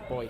boys.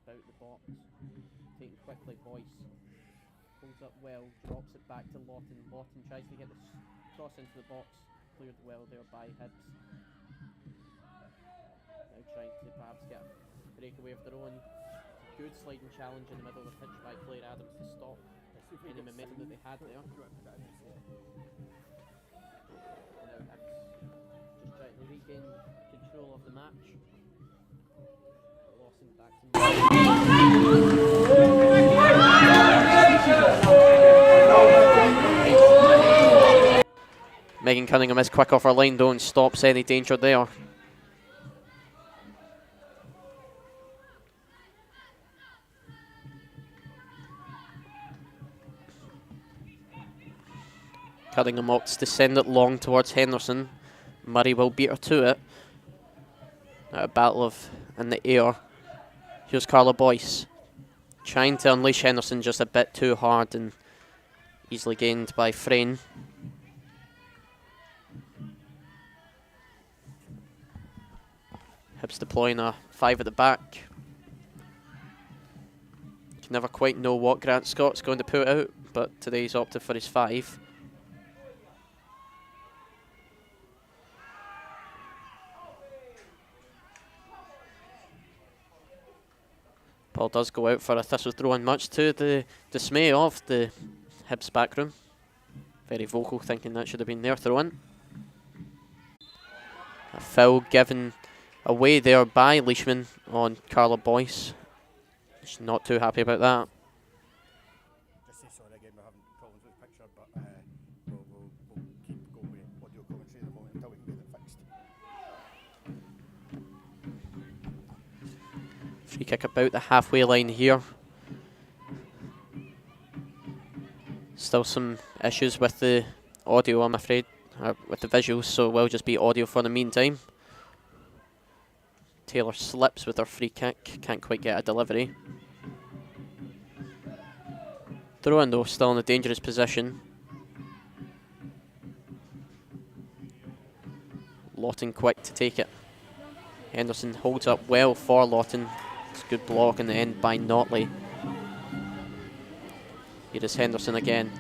About the box, taken quickly, Boyce pulls up well, drops it back to Lawton. Lawton tries to get the cross into the box, cleared well there by Hibbs. Now trying to perhaps get a breakaway of their own. Good sliding challenge in the middle of the pitch by Claire Adams to stop any momentum that they had there. Now Hibbs just trying to regain control of the match. Lawson back to Megan Cunningham is quick off her line though and stops any danger there. Cuttingham opts to send it long towards Henderson. Murray will beat her to it. Now a battle of in the air. Here's Carla Boyce, trying to unleash Henderson just a bit too hard and easily gained by Frayne. Hibs deploying a 5 at the back. You can never quite know what Grant Scott's going to put out, but today he's opted for his 5. Ball does go out for a Thistle throw-in, much to the dismay of the Hibs backroom. Very vocal, thinking that should have been their throw-in. A foul given away there by Leishman on Carla Boyce. She's not too happy about that. Just say sorry again, we're having problems with the picture, but we'll keep going with audio commentary at the moment until we can get it fixed. Free kick about the halfway line here. Still some issues with the audio, I'm afraid, with the visuals, so it will just be audio for the meantime. Taylor slips with her free kick, can't quite get a delivery. Throw-in though, still in a dangerous position. Lawton quick to take it. Henderson holds up well for Lawton. It's a good block in the end by Notley. Here is Henderson again.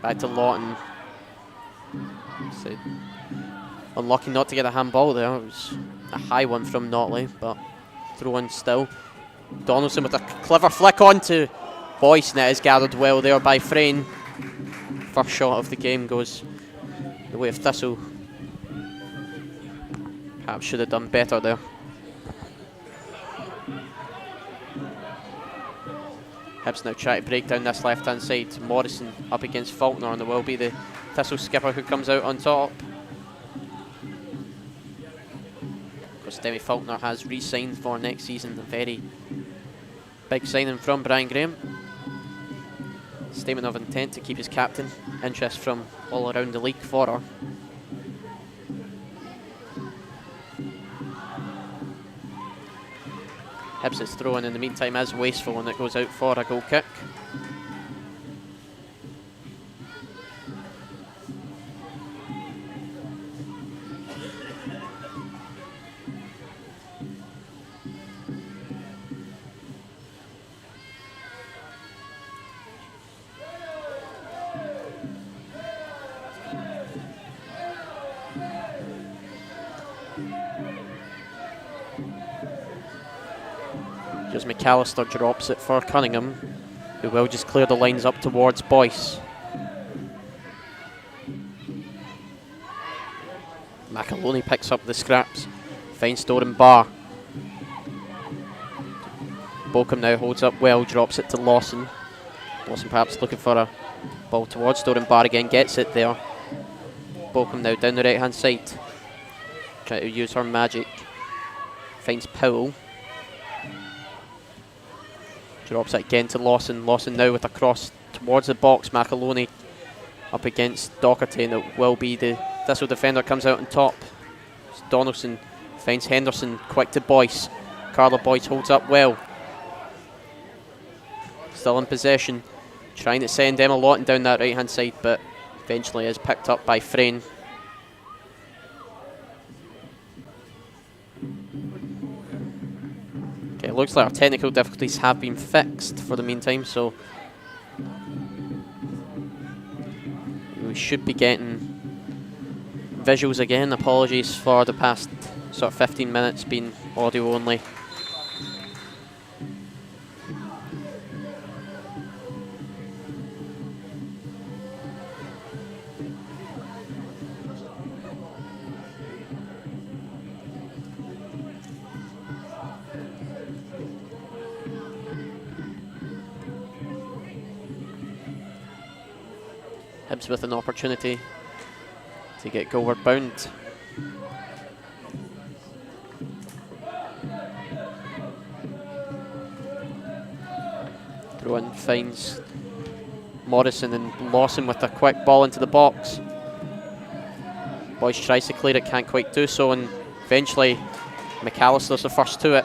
Back to Lawton. So unlucky not to get a handball there. It was a high one from Notley, but throw-in still. Donaldson with a clever flick onto Boyce, and it is gathered well there by Frayne. First shot of the game goes the way of Thistle. Perhaps should have done better there. Hibs now try to break down this left-hand side. Morrison up against Faulkner, and it will be the Thistle skipper who comes out on top. Of course, Demi Faulkner has re-signed for next season. A very big signing from Brian Graham. Statement of intent to keep his captain. Interest from all around the league for her. Hibs' throw-in in the meantime is wasteful, and it goes out for a goal kick. Just McAllister drops it for Cunningham, who will just clear the lines up towards Boyce. McAloney picks up the scraps, finds Doran Barr. Bochum now holds up well, drops it to Lawson. Lawson perhaps looking for a ball towards Doran Barr again, gets it there. Bochum now down the right hand side, trying to use her magic. Finds Powell. Drops it again to Lawson. Lawson now with a cross towards the box. McAloney up against Docherty, and it will be the Thistle defender comes out on top. Donaldson finds Henderson, quick to Boyce. Carla Boyce holds up well. Still in possession. Trying to send Emma Lawton down that right hand side, but eventually is picked up by Frayne. Okay, it looks like our technical difficulties have been fixed for the meantime, so we should be getting visuals again. Apologies for the past sort of 15 minutes being audio only. Hibs with an opportunity to get goalward bound. Throw in finds Morrison and Lawson with a quick ball into the box. Boyce tries to clear it, can't quite do so, and eventually McAllister's the first to it.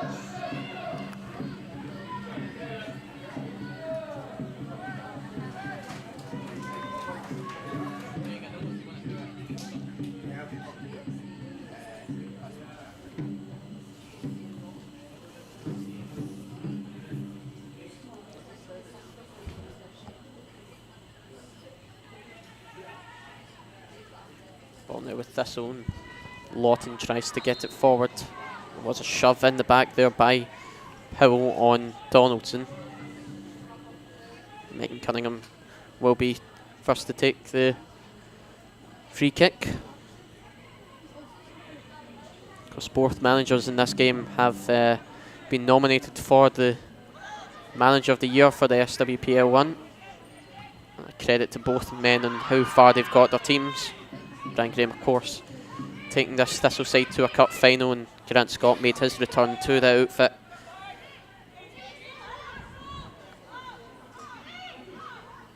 Ball now with Thistle, and Lawton tries to get it forward. There was a shove in the back there by Powell on Donaldson. Megan Cunningham will be first to take the free kick. Of course, both managers in this game have been nominated for the Manager of the Year for the SWPL 1. Credit to both men and how far they've got their teams. Brian Graham, of course, taking this Thistle side to a cup final, and Grant Scott made his return to the outfit.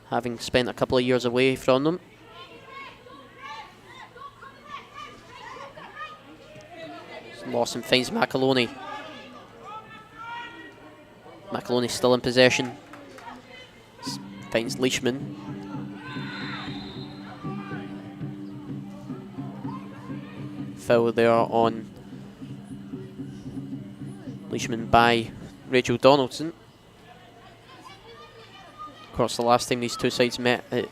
Having spent a couple of years away from them. Lawson finds McAloney. McAloney still in possession. Finds Leishman. Foul there on Leishman by Rachel Donaldson. Of course, the last time these two sides met, it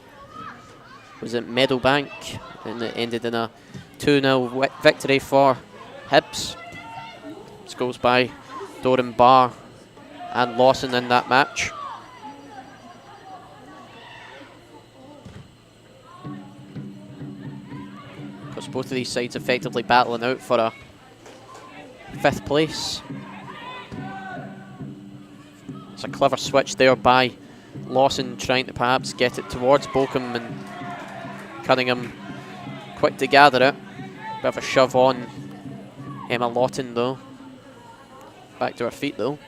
was at Meadowbank, and it ended in a 2-0 victory for Hibs. Goals by Doran Barr and Lawson in that match. Because both of these sides effectively battling out for a 5th place. It's a clever switch there by Lawson, trying to perhaps get it towards Bochum, and Cunningham quick to gather it. Bit of a shove on Emma Lawton though. Back to her feet though.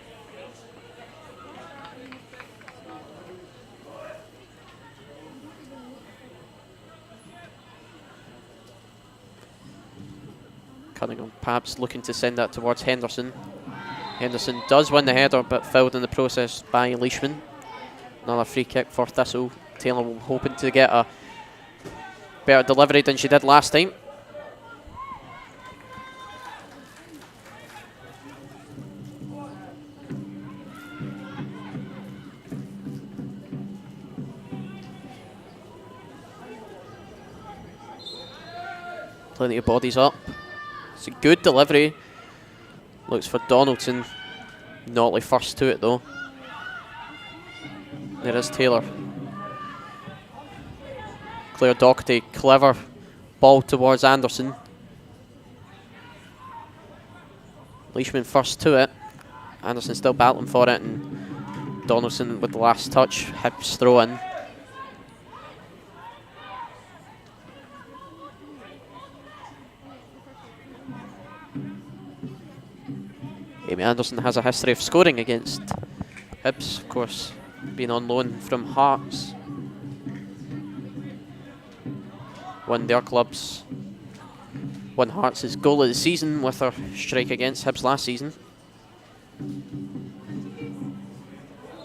Cunningham perhaps looking to send that towards Henderson. Henderson does win the header, but fouled in the process by Leishman. Another free kick for Thistle. Taylor hoping to get a better delivery than she did last time. Plenty of bodies up. It's a good delivery. Looks for Donaldson. Notley first to it though. There is Taylor. Claire Doherty, clever ball towards Anderson. Leishman first to it. Anderson still battling for it, and Donaldson with the last touch. Hibs throw in. Amy Anderson has a history of scoring against Hibs, of course, being on loan from Hearts. Won Hearts' goal of the season with her strike against Hibs last season.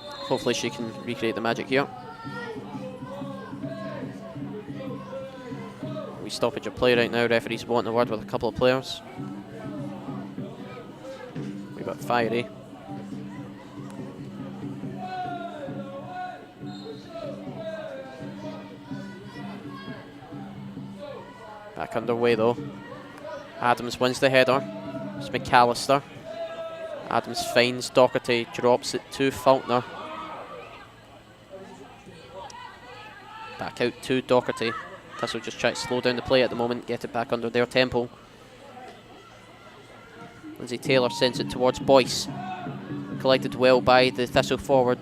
Hopefully she can recreate the magic here. We stoppage of play right now. Referee's wanting a word with a couple of players. We've got fiery. Back underway though. Adams wins the header. It's McAllister. Adams finds Doherty, drops it to Faulkner. Back out to Doherty. Thistle just try to slow down the play at the moment, get it back under their tempo. Lindsay Taylor sends it towards Boyce. Collected well by the Thistle forward,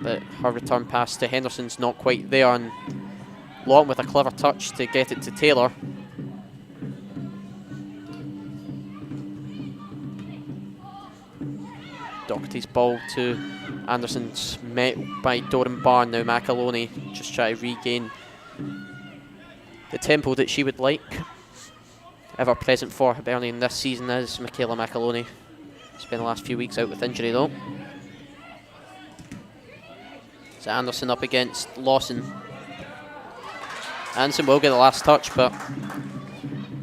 but her return pass to Henderson's not quite there, and Long with a clever touch to get it to Taylor. Doherty Docherty's ball to Anderson's met by Doran Barr. Now McAloney just try to regain the tempo that she would like. Ever present for Hibernian this season is Michaela McAloney. Spent the last few weeks out with injury though. So Anderson up against Lawson. Anderson will get the last touch, but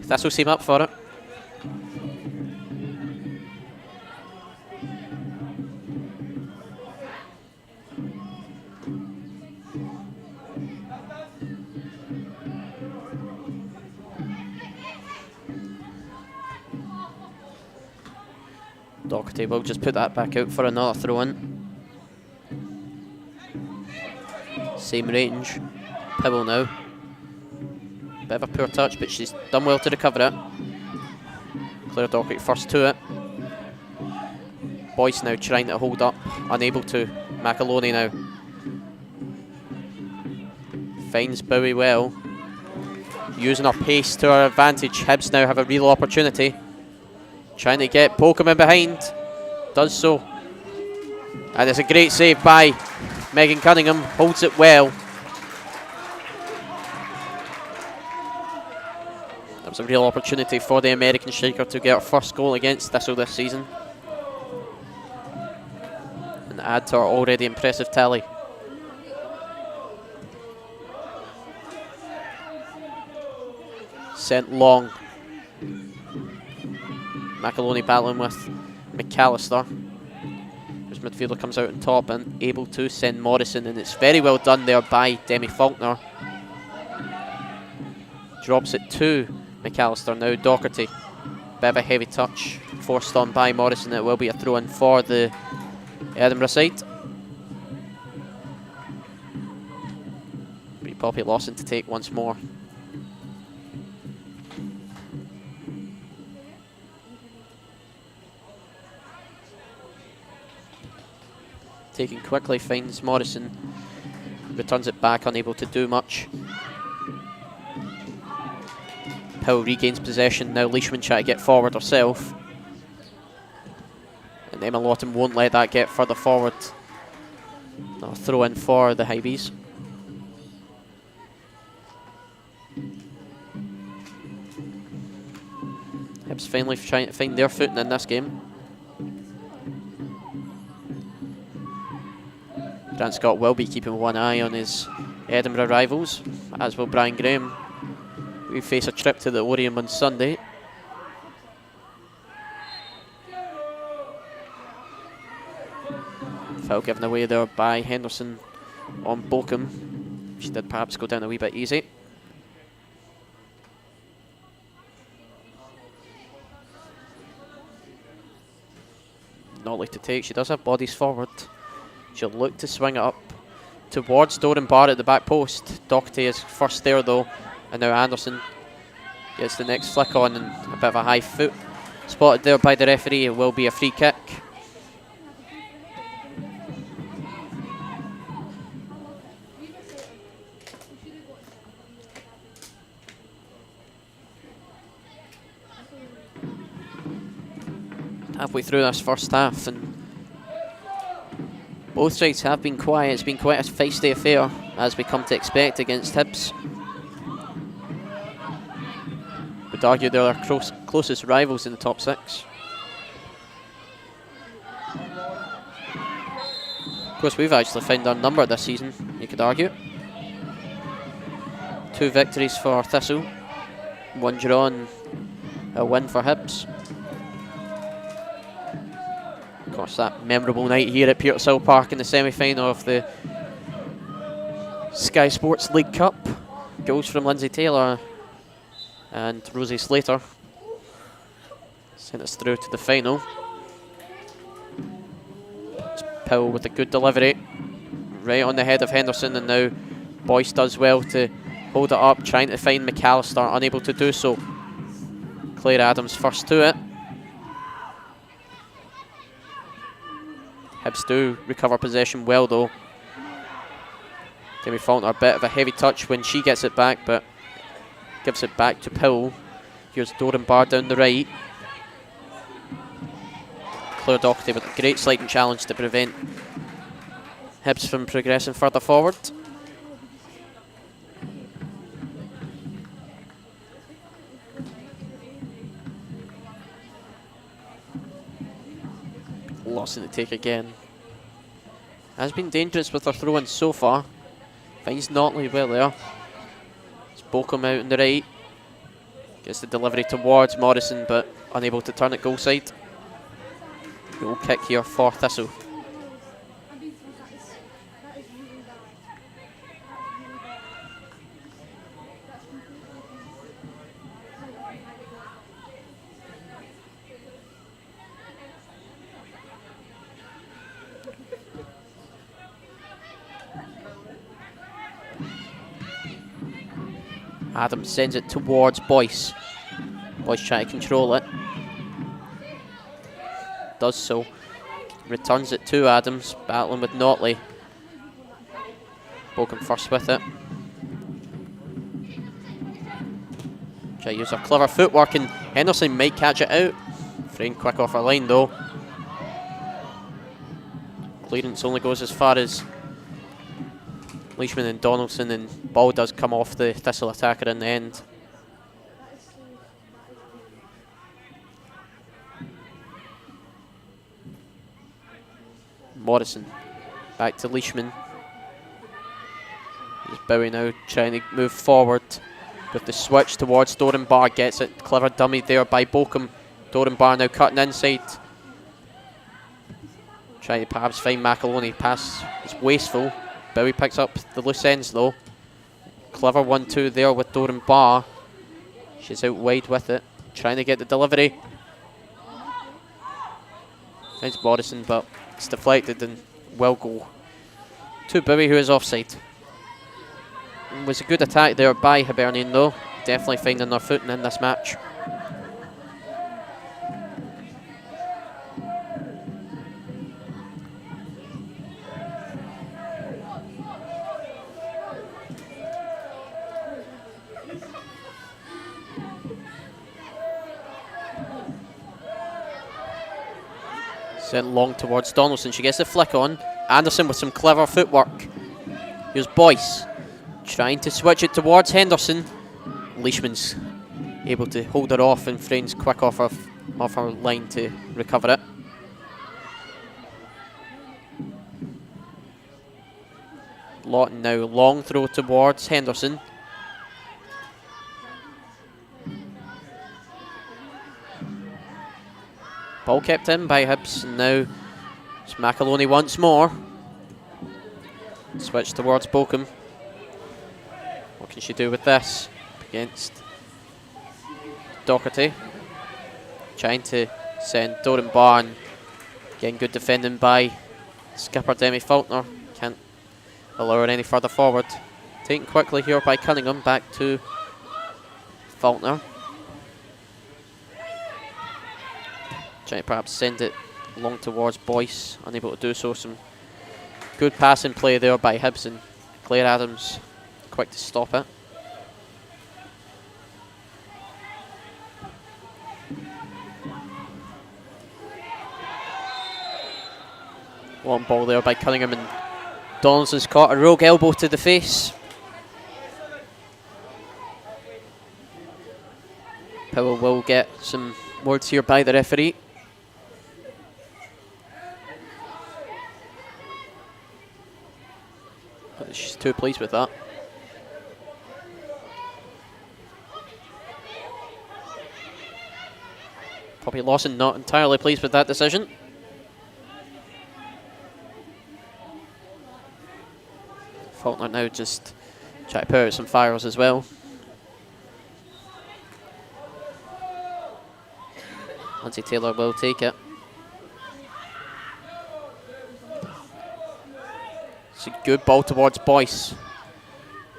Thistle seem up for it. Docherty will just put that back out for another throw-in. Same range. Pibble now. Bit of a poor touch, but she's done well to recover it. Claire Docherty first to it. Boyce now trying to hold up, unable to. McAloney now. Finds Bowie well. Using her pace to her advantage. Hibs now have a real opportunity. Trying to get Pokem in behind. Does so. And it's a great save by Megan Cunningham. Holds it well. That was a real opportunity for the American striker to get her first goal against Thistle this season. And add to her already impressive tally. Sent long. McAloney battling with McAllister. Whose midfielder comes out on top and able to send Morrison, and it's very well done there by Demi Faulkner. Drops it to McAllister now. Docherty. Bit of a heavy touch forced on by Morrison. It will be a throw in for the Edinburgh side. Pretty Poppy Lawson to take once more. Taking quickly, finds Morrison, returns it back, unable to do much. Powell regains possession, now Leishman trying to get forward herself. And Emma Lawton won't let that get further forward. I'll throw in for the Hibees. Hibs finally trying to find their footing in this game. Grant Scott will be keeping one eye on his Edinburgh rivals, as will Brian Graham. We face a trip to the Oriam on Sunday. Foul given away there by Henderson on Bochum. She did perhaps go down a wee bit easy. Notley to take, she does have bodies forward. She'll look to swing it up towards Doran Barr at the back post. Docherty is first there though, and now Anderson gets the next flick on, and a bit of a high foot spotted there by the referee. It will be a free kick. Halfway through this first half, and both sides have been quiet. It's been quite a feisty affair, as we come to expect against Hibs. Would argue they're our closest rivals in the top six. Of course, we've actually found our number this season, you could argue. 2 victories for Thistle, 1 draw and a win for Hibs. Of course, that memorable night here at Petershill Park in the semi-final of the Sky Sports League Cup. Goals from Lindsay Taylor and Rosie Slater sent us through to the final. It's Powell with a good delivery right on the head of Henderson, and now Boyce does well to hold it up, trying to find McAllister, unable to do so. Claire Adams first to it. Hibs do recover possession well though. Demi Faulkner, a bit of a heavy touch when she gets it back, but gives it back to Powell. Here's Doran Barr down the right. Claire Doherty with a great sliding challenge to prevent Hibs from progressing further forward. Lawson to take again. Has been dangerous with her throw-in so far. Finds Notley well there. It's Bokum out on the right. Gets the delivery towards Morrison, but unable to turn it goal side. Goal kick here for Thistle. Adams sends it towards Boyce. Boyce trying to control it. Does so. Returns it to Adams, battling with Notley. Bokum first with it. Try to use her clever footwork, and Henderson might catch it out. Frame quick off her line though. Clearance only goes as far as Leishman and Donaldson, and ball does come off the Thistle attacker in the end. Morrison back to Leishman. Here's Bowie now trying to move forward with the switch towards Doran Barr. Gets it, clever dummy there by Bokum. Doran Barr now cutting inside. Trying to perhaps find McAloney. Pass is wasteful. Bowie picks up the loose ends though. Clever 1-2 there with Doran Barr. She's out wide with it. Trying to get the delivery. It's Morrison, but it's deflected and will go to Bowie, who is offside. It was a good attack there by Hibernian though. Definitely finding their footing in this match. Sent long towards Donaldson. She gets the flick on. Anderson with some clever footwork. Here's Boyce trying to switch it towards Henderson. Leishman's able to hold her off, and Frain's quick off her line to recover it. Lawton now long throw towards Henderson. Ball kept in by Hibs, and now it's McAloney once more. Switch towards Bokum. What can she do with this against Doherty? Trying to send Doran Barr, and getting good defending by skipper Demi Faulkner. Can't allow her any further forward. Taken quickly here by Cunningham, back to Faulkner. Trying to perhaps send it long towards Boyce, unable to do so. Some good passing play there by Hibs, and Claire Adams quick to stop it. Long ball there by Cunningham, and Donaldson's caught a rogue elbow to the face. Powell will get some words here by the referee. She's too pleased with that. Poppy Lawson not entirely pleased with that decision. Faulkner now just try to put out some fires as well. Lindsay Taylor will take it. It's a good ball towards Boyce.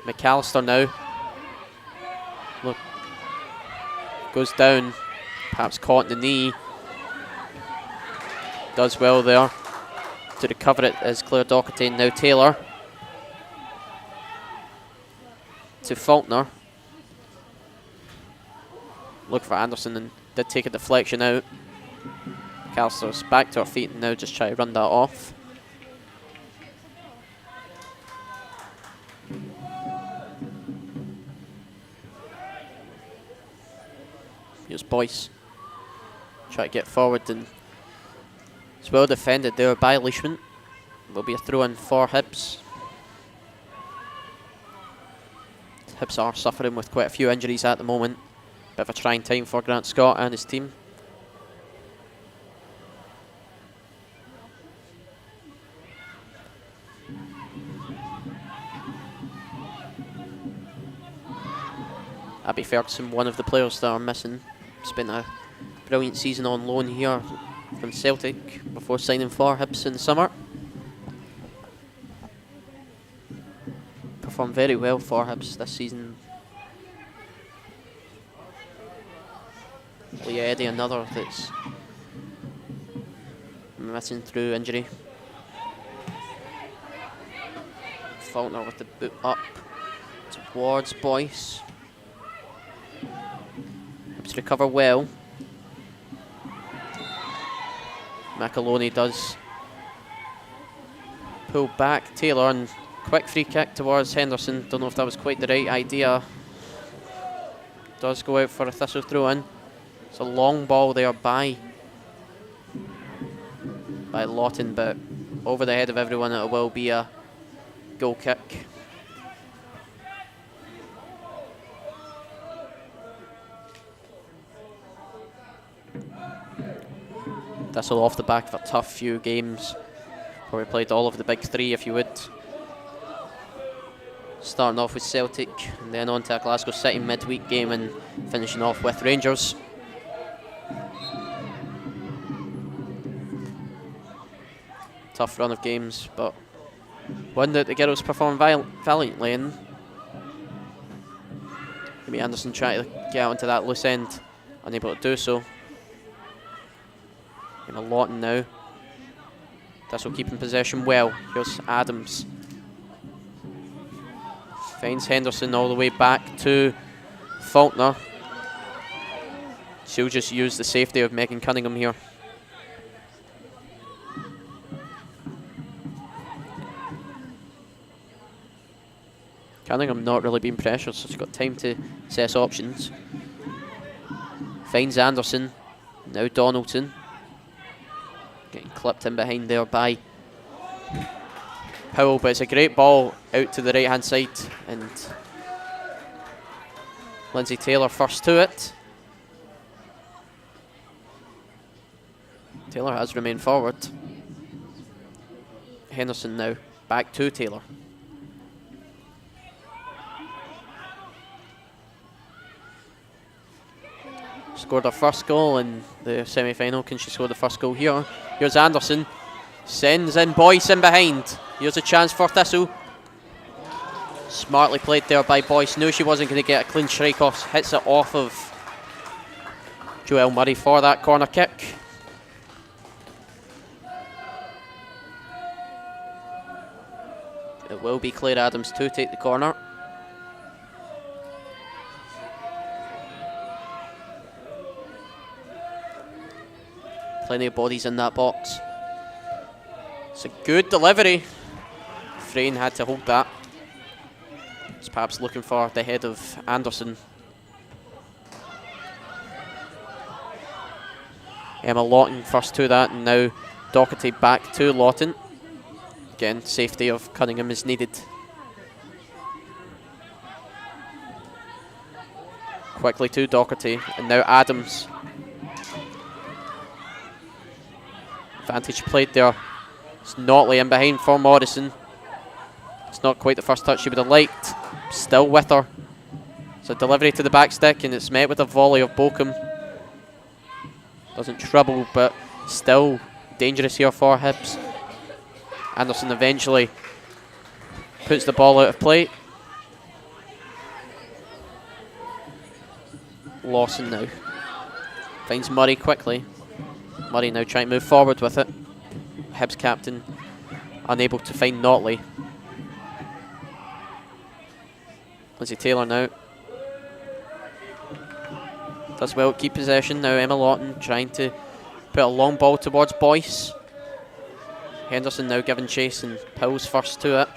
McAllister now. Look. Goes down. Perhaps caught in the knee. Does well there. To recover it is Claire Doherty, now Taylor. To Faulkner. Look for Anderson, and did take a deflection out. McAllister's back to her feet and now just try to run that off. Here's Boyce. Try to get forward, and it's well defended there by Leishman. There'll be a throw in for Hibs. Hibs are suffering with quite a few injuries at the moment. Bit of a trying time for Grant Scott and his team. Abby Ferguson, one of the players that are missing. Spent a brilliant season on loan here from Celtic before signing for Hibs in the summer. Performed very well for Hibs this season. Leah Eddy, another that's missing through injury. Faulkner with the boot up towards Boyce. Hibs recover well. McAloney does pull back Taylor, and quick free kick towards Henderson. Don't know if that was quite the right idea. Does go out for a Thistle throw in. It's a long ball there by Lawton, but over the head of everyone it will be a goal kick. Thistle off the back of a tough few games. Probably played all of the big three, if you would. Starting off with Celtic and then on to a Glasgow City midweek game and finishing off with Rangers. Tough run of games, but one that the girls performed valiantly in. Amy Anderson trying to get out into that loose end, unable to do so. In a Lawton now. Thistle keeping possession well. Here's Adams. Finds Henderson all the way back to Faulkner. She'll just use the safety of Megan Cunningham here. Cunningham not really being pressured, so she's got time to assess options. Finds Anderson. Now Donaldson. Getting clipped in behind there by Powell, but it's a great ball out to the right hand side, and Lindsay Taylor first to it. Taylor has remained forward. Henderson now back to Taylor. Scored her first goal in the semi-final. Can she score the first goal here? Here's Anderson. Sends in Boyce in behind. Here's a chance for Thistle. Smartly played there by Boyce. Knew she wasn't going to get a clean strike off. Hits it off of Joelle Murray for that corner kick. It will be Claire Adams to take the corner. Plenty of bodies in that box. It's a good delivery. Frayne had to hold that. He's perhaps looking for the head of Anderson. Emma Lawton first to that, and now Doherty back to Lawton. Again, safety of Cunningham is needed. Quickly to Doherty, and now Adams. Advantage played there. It's Notley in behind for Morrison. It's not quite the first touch she would have liked. Still with her. It's a delivery to the back stick, and it's met with a volley of Bochum. Doesn't trouble, but still dangerous here for Hibs. Anderson eventually puts the ball out of play. Lawson now finds Murray quickly. Murray now trying to move forward with it. Hibs captain unable to find Notley. Lindsay Taylor now does well to keep possession. Now Emma Lawton trying to Put a long ball towards Boyce. Henderson now giving chase and Pills first to it.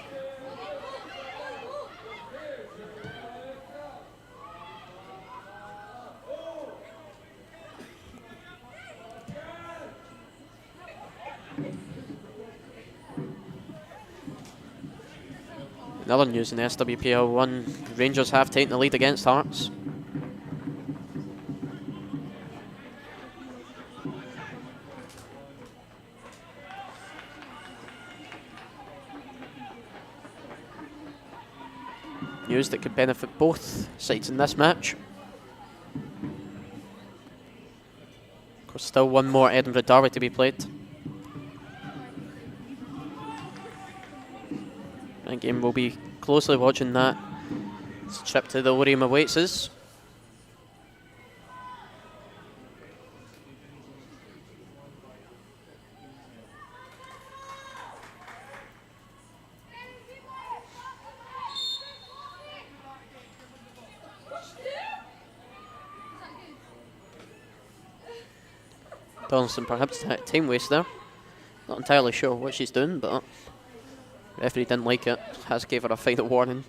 Another news in SWPL 1, Rangers have taken the lead against Hearts. News that could benefit both sides in this match. Of course, still one more Edinburgh derby to be played. That game will be closely watching that. It's a trip to the Lorium awaits us. Donaldson perhaps time waste there. Not entirely sure what she's doing, but referee didn't like it. Has gave her a final warning.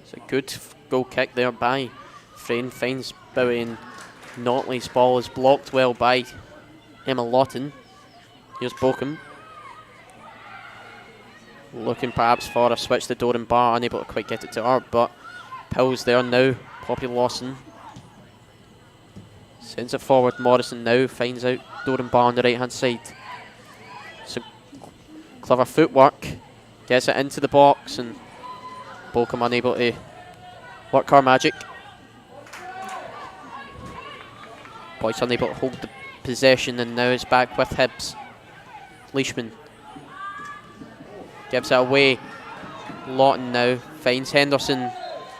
It's a good goal kick there by Frayne. Finds Bowie, and Notley's ball is blocked well by Emma Lawton. Here's Bochum. Looking perhaps for a switch to Doran Barr, unable to quite get it to her, but Pills there now. Poppy Lawson sends it forward. Morrison now finds out Doran Barr on the right hand side. So clever footwork, gets it into the box, and Bochum unable to work her magic. Boyce unable to hold the possession, and now is back with Hibs. Leishman gives it away. Lawton now finds Henderson.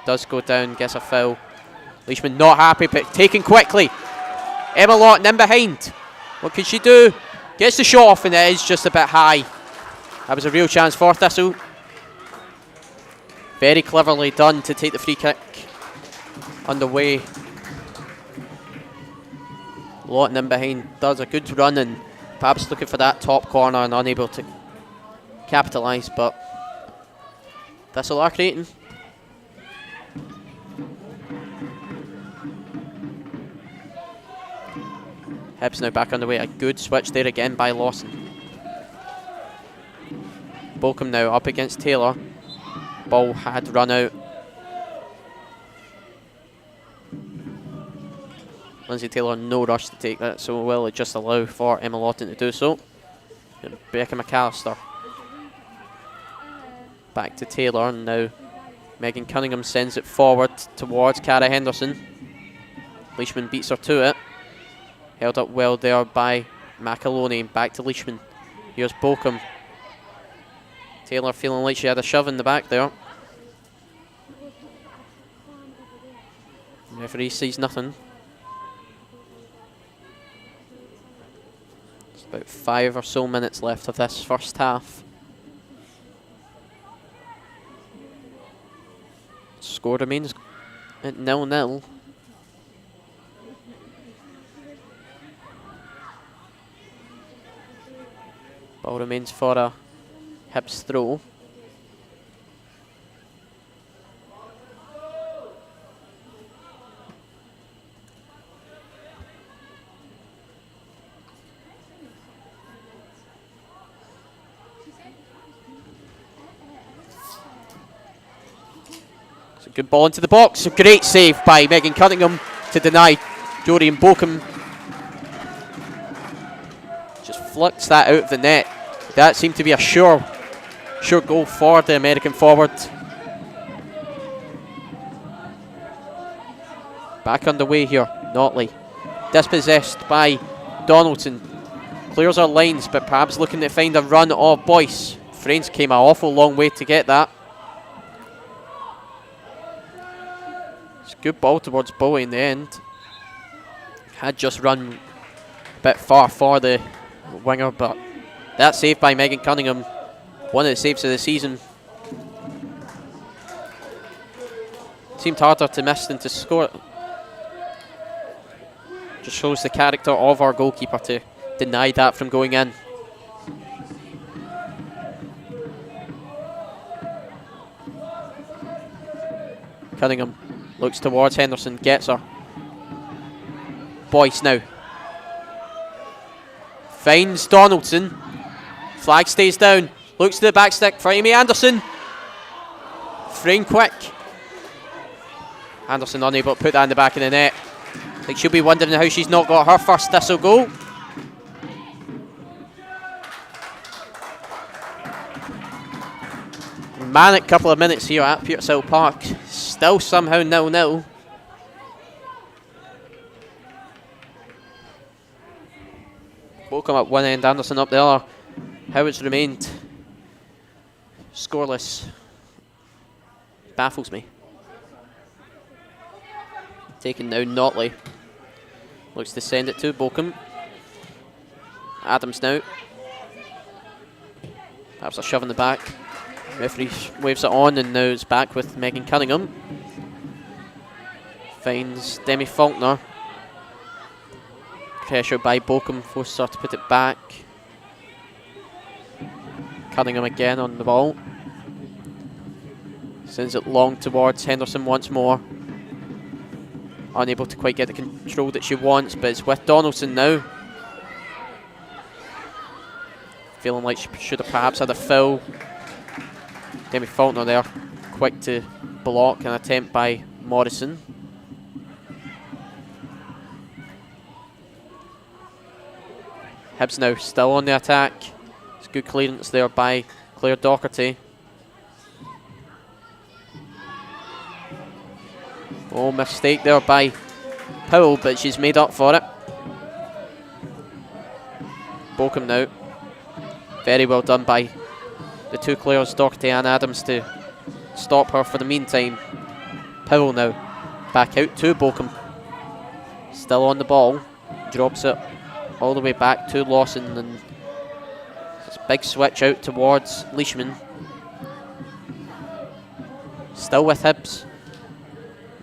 Does go down, gets a foul. Leishman not happy, but taken quickly. Emma Lawton in behind. What can she do? Gets the shot off, and it is just a bit high. That was a real chance for Thistle. Very cleverly done to take the free kick underway. Lawton in behind does a good run, and perhaps looking for that top corner and unable to capitalise, but Thistle are creating. Hibs now back underway. A good switch there again by Lawson. Bochum now up against Taylor. Ball had run out. Lindsay Taylor no rush to take that, so will it just allow for Emma Lawton to do so. And Becca McAllister back to Taylor, and now Megan Cunningham sends it forward towards Cara Henderson. Leishman beats her to it. Held up well there by McAloney. Back to Leishman. Here's Bochum. Taylor feeling like she had a shove in the back there. Referee sees nothing. It's about 5 or so minutes left of this first half. Score remains at 0-0. Ball remains for a Hibs throw. It's a good ball into the box. A great save by Megan Cunningham to deny Jodie Bochum. Just flicks that out of the net. That seemed to be a sure goal for the American forward. Back underway here, Notley. Dispossessed by Donaldson. Clears our lines, but perhaps looking to find a run of Boyce. Frayne's came an awful long way to get that. It's a good ball towards Bowie in the end. Had just run a bit far for the winger, but that save by Megan Cunningham One of the saves of the season. Seemed harder to miss than to score it. Just shows the character of our goalkeeper to deny that from going in. Cunningham looks towards Henderson, gets her. Boyce now. Finds Donaldson. Flag stays down. Looks to the back stick for Amy Anderson. Frame quick. Anderson unable to put that in the back of the net. I think she'll be wondering how she's not got her first Thistle goal. Manic couple of minutes here at Petershill Park. Still somehow 0-0. Bokum up one end, Anderson up the other. How it's remained scoreless baffles me. Taken now, Notley. Looks to send it to Bokum. Adams now. Perhaps a shove in the back. Referee waves it on, and now it's back with Megan Cunningham. Finds Demi Faulkner. Pressure by Bokum, forces her to put it back. Cunningham again on the ball. Sends it long towards Henderson once more. Unable to quite get the control that she wants, but it's with Donaldson now. Feeling like she should have perhaps had a foul. Demi Faulkner there, quick to block an attempt by Morrison. Hibs now still on the attack. It's good clearance there by Claire Docherty. Oh, mistake there by Powell, but she's made up for it. Bokum now. Very well done by the two players, Docherty and Adams, to stop her for the meantime. Powell now. Back out to Bokum. Still on the ball. Drops it all the way back to Lawson, and it's a big switch out towards Leishman. Still with Hibs.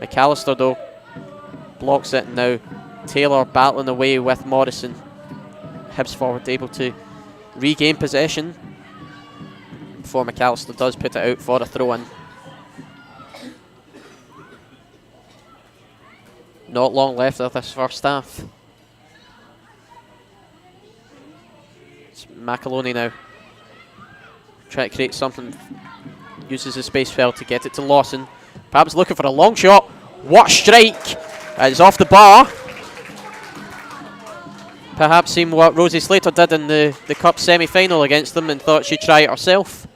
McAllister though blocks it now. Taylor battling away with Morrison. Hibs forward able to regain possession before McAllister does put it out for a throw-in. Not long left of this first half. It's McAloney now. Trying to create something. Uses the space fell to get it to Lawson. Perhaps looking for a long shot. What a strike! It's off the bar. Perhaps seen what Rosie Slater did in the Cup semi-final against them and thought she'd try it herself.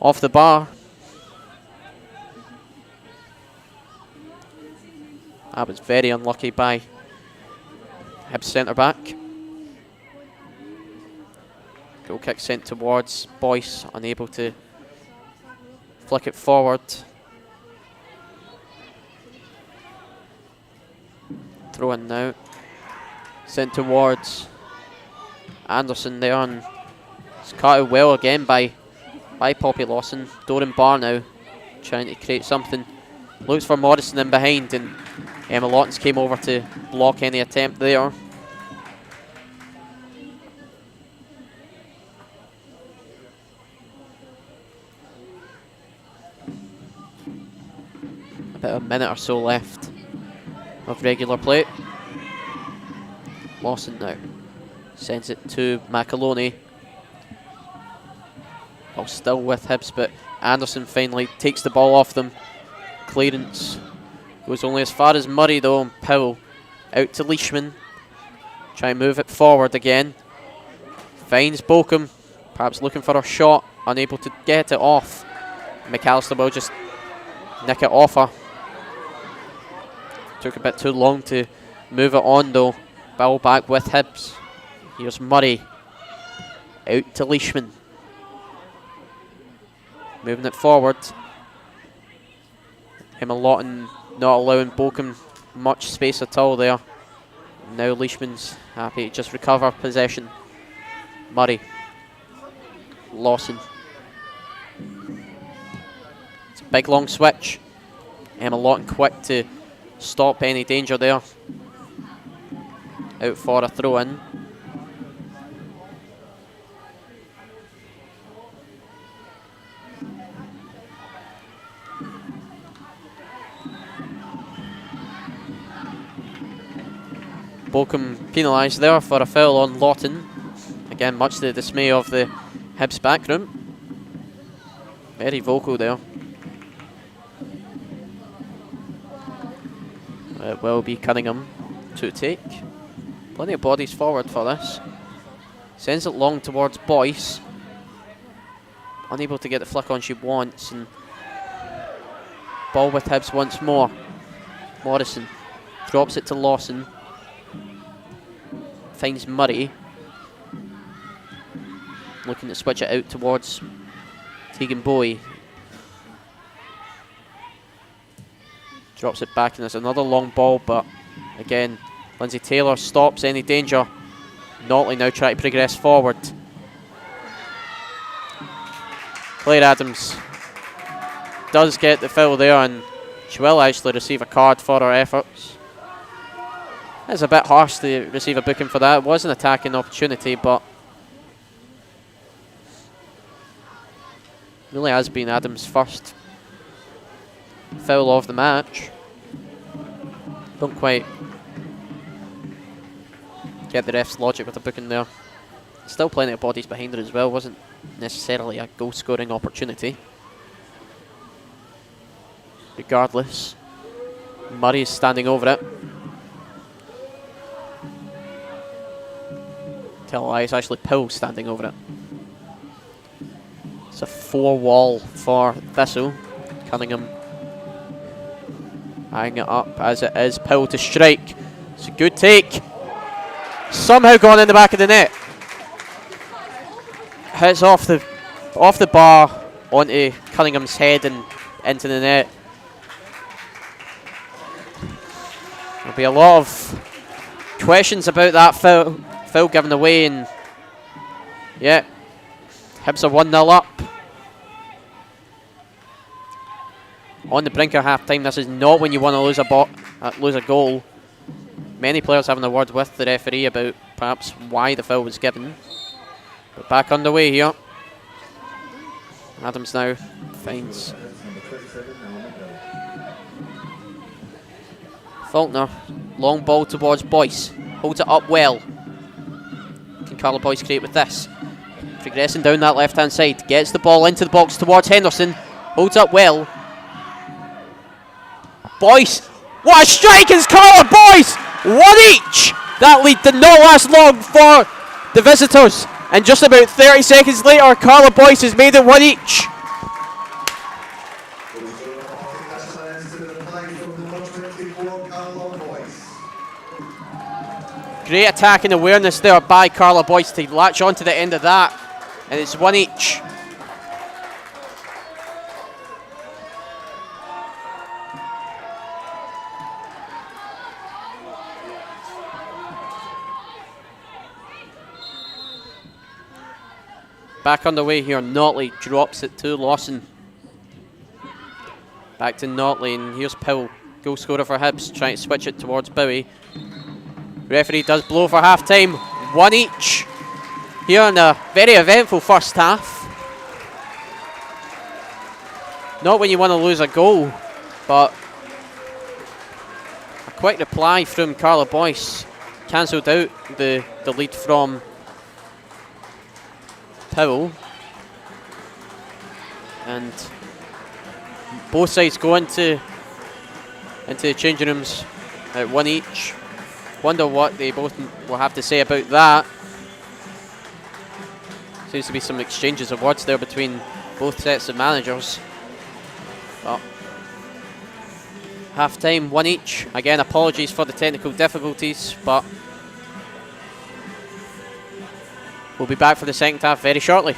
Off the bar. That was very unlucky by Hibs centre back. Goal kick sent towards Boyce, unable to flick it forward. Throw in now. Sent towards Anderson there, and it's cut out well again by Poppy Lawson. Doran Barr now trying to create something. Looks for Morrison in behind, and Emma Lottens came over to block any attempt there. About a minute or so left of regular play. Lawson now sends it to McAloney. Well, still with Hibs, but Anderson finally takes the ball off them. Clearance goes only as far as Murray though, and Powell out to Leishman. Try and move it forward again. Finds Bokum, perhaps looking for a shot, unable to get it off. McAllister will just nick it off her. Took a bit too long to move it on though. Ball back with Hibs. Here's Murray. Out to Leishman. Moving it forward. Emma Lawton not allowing Bokum much space at all there. Now Leishman's happy to just recover possession. Murray. Lawson. Big long switch. Emma Lawton quick to stop any danger there. Out for a throw in. Bochum penalised there for a foul on Lawton. Again, much to the dismay of the Hibs backroom. Very vocal there. It will be Cunningham to take. Plenty of bodies forward for this. Sends it long towards Boyce. Unable to get the flick on she wants. And ball with Hibs once more. Morrison drops it to Lawson. Finds Murray. Looking to switch it out towards Tegan Bowie. Drops it back and there's another long ball, but again, Lindsay Taylor stops any danger. Notley now trying to progress forward. Claire Adams does get the foul there, and she will actually receive a card for her efforts. It's a bit harsh to receive a booking for that. It was an attacking opportunity, but really has been Adams' first foul of the match. Don't quite get the ref's logic with the booking there. Still plenty of bodies behind her as well. Wasn't necessarily a goal scoring opportunity. Regardless, Murray is standing over it. Tell a lie, it's actually Pill standing over it. It's a 4-wall for Thistle. Cunningham eyeing it up as it is. Pill to strike. It's a good take. Somehow gone in the back of the net. Hits off the bar onto Cunningham's head and into the net. There'll be a lot of questions about that foul given away, and yeah, Hibs are 1-0 up. On the brink of half time. This is not when you want to lose a goal. Many players having a word with the referee about perhaps why the foul was given. But back underway here. Adams now finds Faulkner. Long ball towards Boyce. Holds it up well. Can Carla Boyce create with this? Progressing down that left hand side. Gets the ball into the box towards Henderson. Holds up well. Boyce. What a strike is Carla Boyce! One each! That lead did not last long for the visitors. And just about 30 seconds later, Carla Boyce has made it one each. Great attack and awareness there by Carla Boyce to latch on to the end of that. And it's one each. Back on the way here, Notley drops it to Lawson. Back to Notley, and here's Pill, goal scorer for Hibs, trying to switch it towards Bowie. Referee does blow for half time, one each. Here in a very eventful first half. Not when you want to lose a goal, but a quick reply from Carla Boyce cancelled out the lead from Powell, and both sides go into the changing rooms at one each. Wonder what they both will have to say about that. Seems to be some exchanges of words there between both sets of managers. But half time, one each. Again, apologies for the technical difficulties, but we'll be back for the second half very shortly.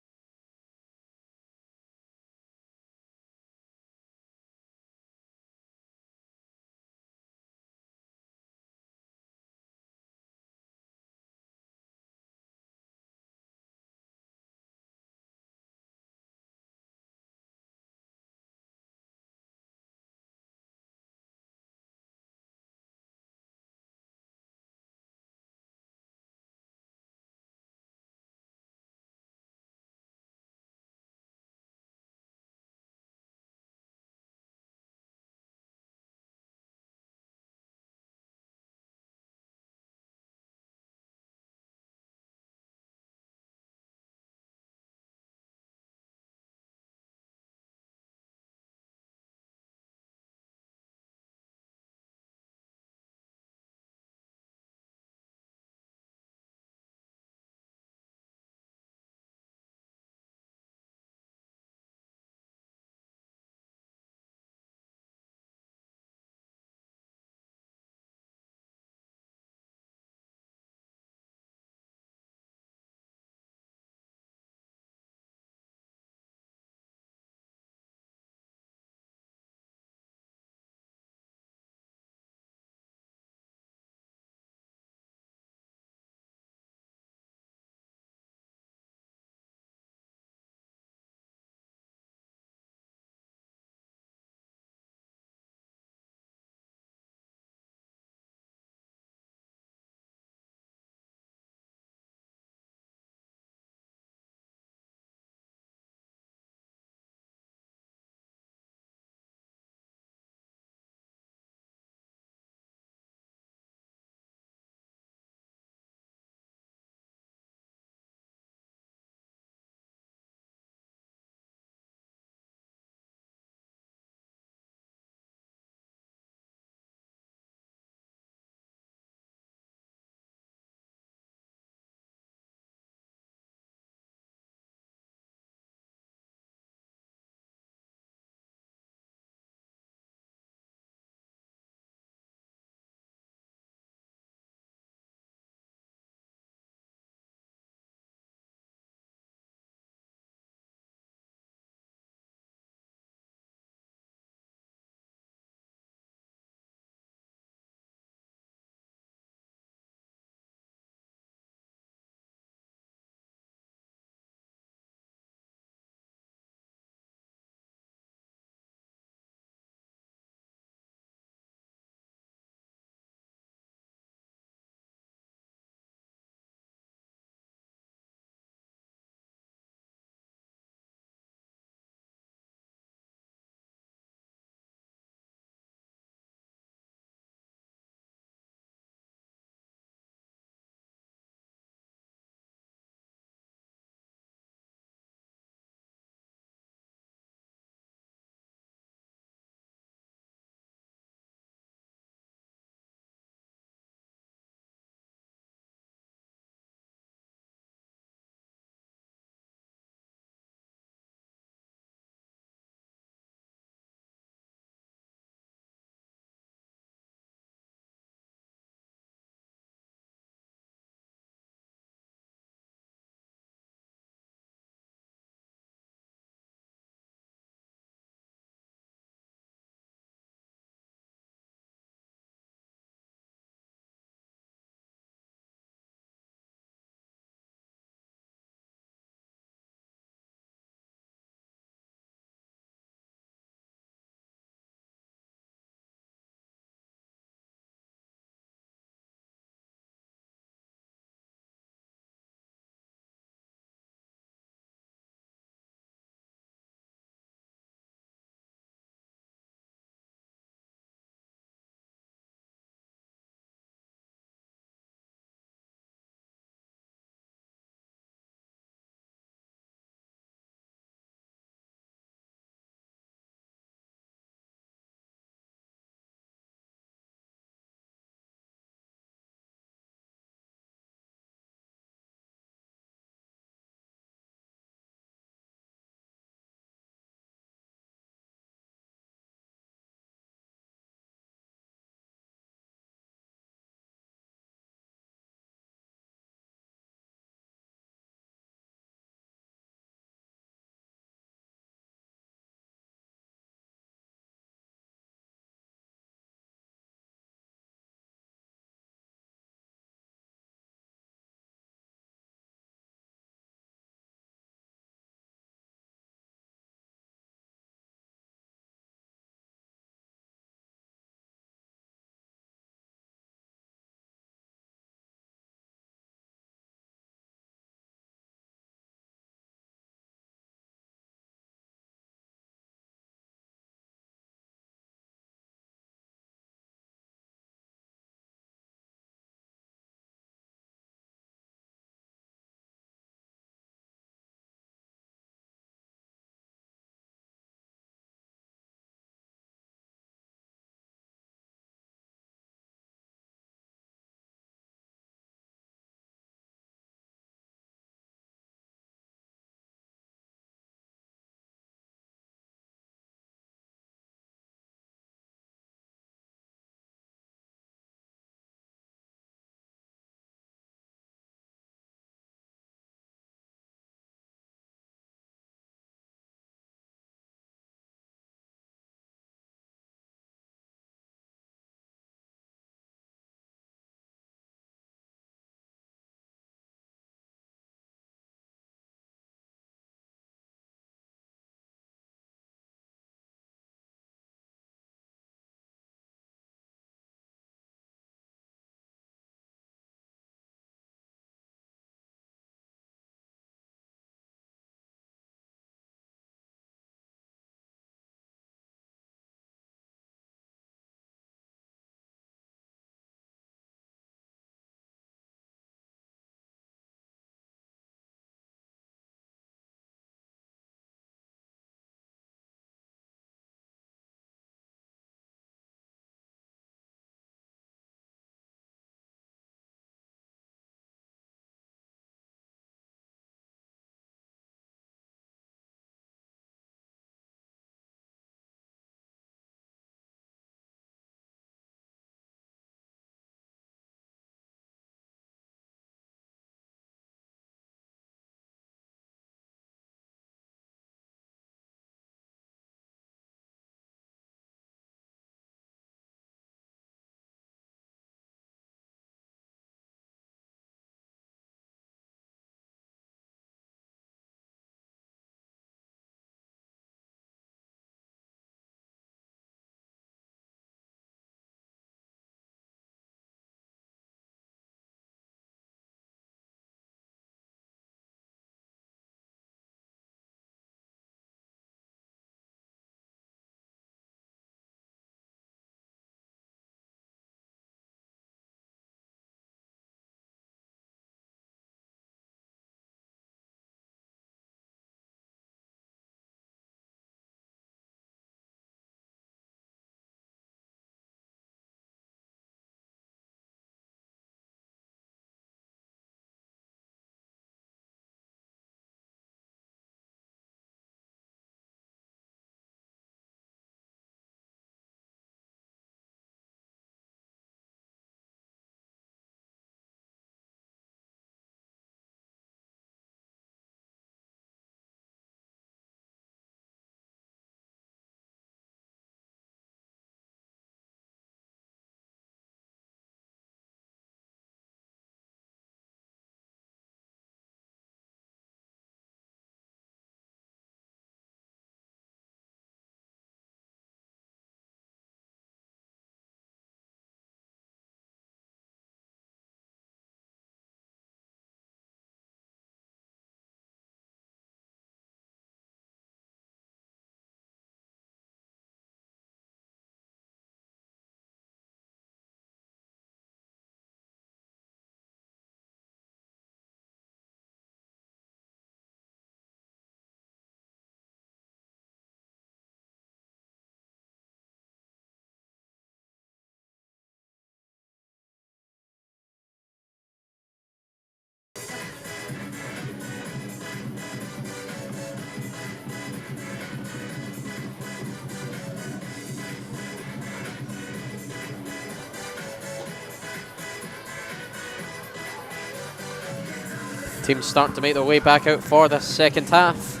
teams starting to make their way back out for the second half.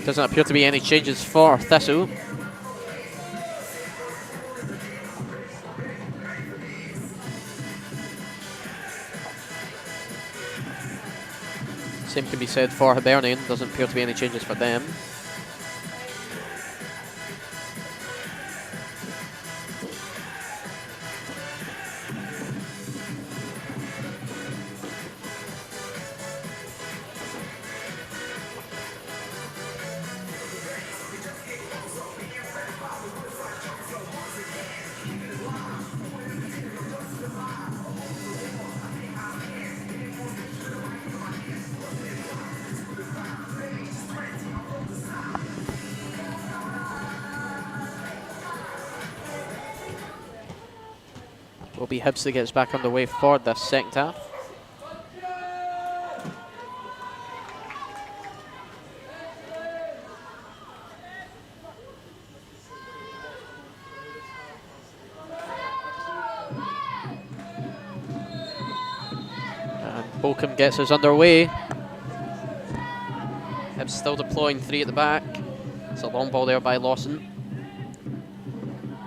Doesn't appear to be any changes for Thistle. Same can be said for Hibernian. Doesn't appear to be any changes for them. Will be Hibs that gets back underway for the second half. And Bolcombe gets us underway. Hibs still deploying three at the back. It's a long ball there by Lawson.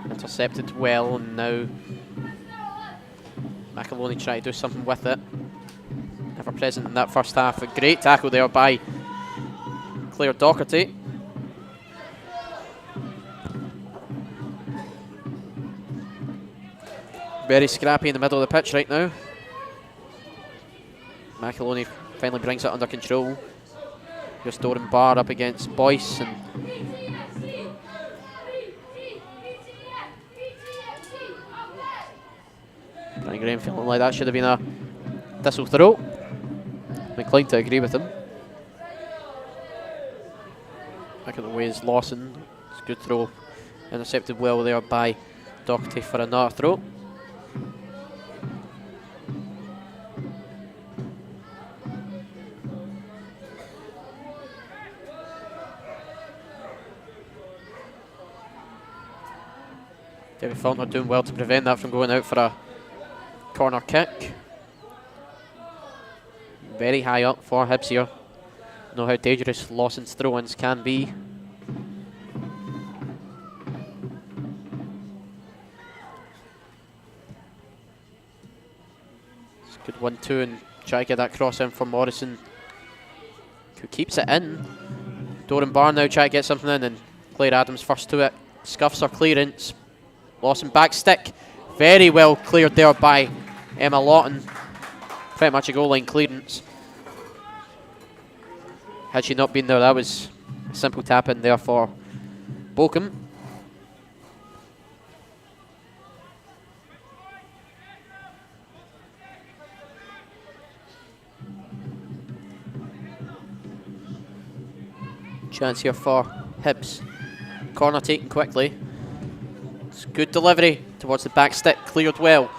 Intercepted well, and now McAloney trying to do something with it. Never present in that first half. A great tackle there by Claire Docherty. Very scrappy in the middle of the pitch right now. McAloney finally brings it under control. Just Doran Barr up against Boyce, and Brian Graham feeling like that should have been a Thistle throw. I'm inclined to agree with him. Back at the way is Lawson. It's a good throw. Intercepted well there by Doherty for another throw. David Faulkner doing well to prevent that from going out for a corner kick. Very high up for Hibs here. Know how dangerous Lawson's throw-ins can be. It's a good 1-2 and try to get that cross in for Morrison, who keeps it in. Doran Barr now try to get something in, and Claire Adams first to it. Scuffs her clearance. Lawson back stick. Very well cleared there by Emma Lawton. Pretty much a goal line clearance. Had she not been there, that was a simple tap in there for Bolcombe. Chance here for Hibs. Corner taken quickly. It's good delivery towards the back stick, cleared well.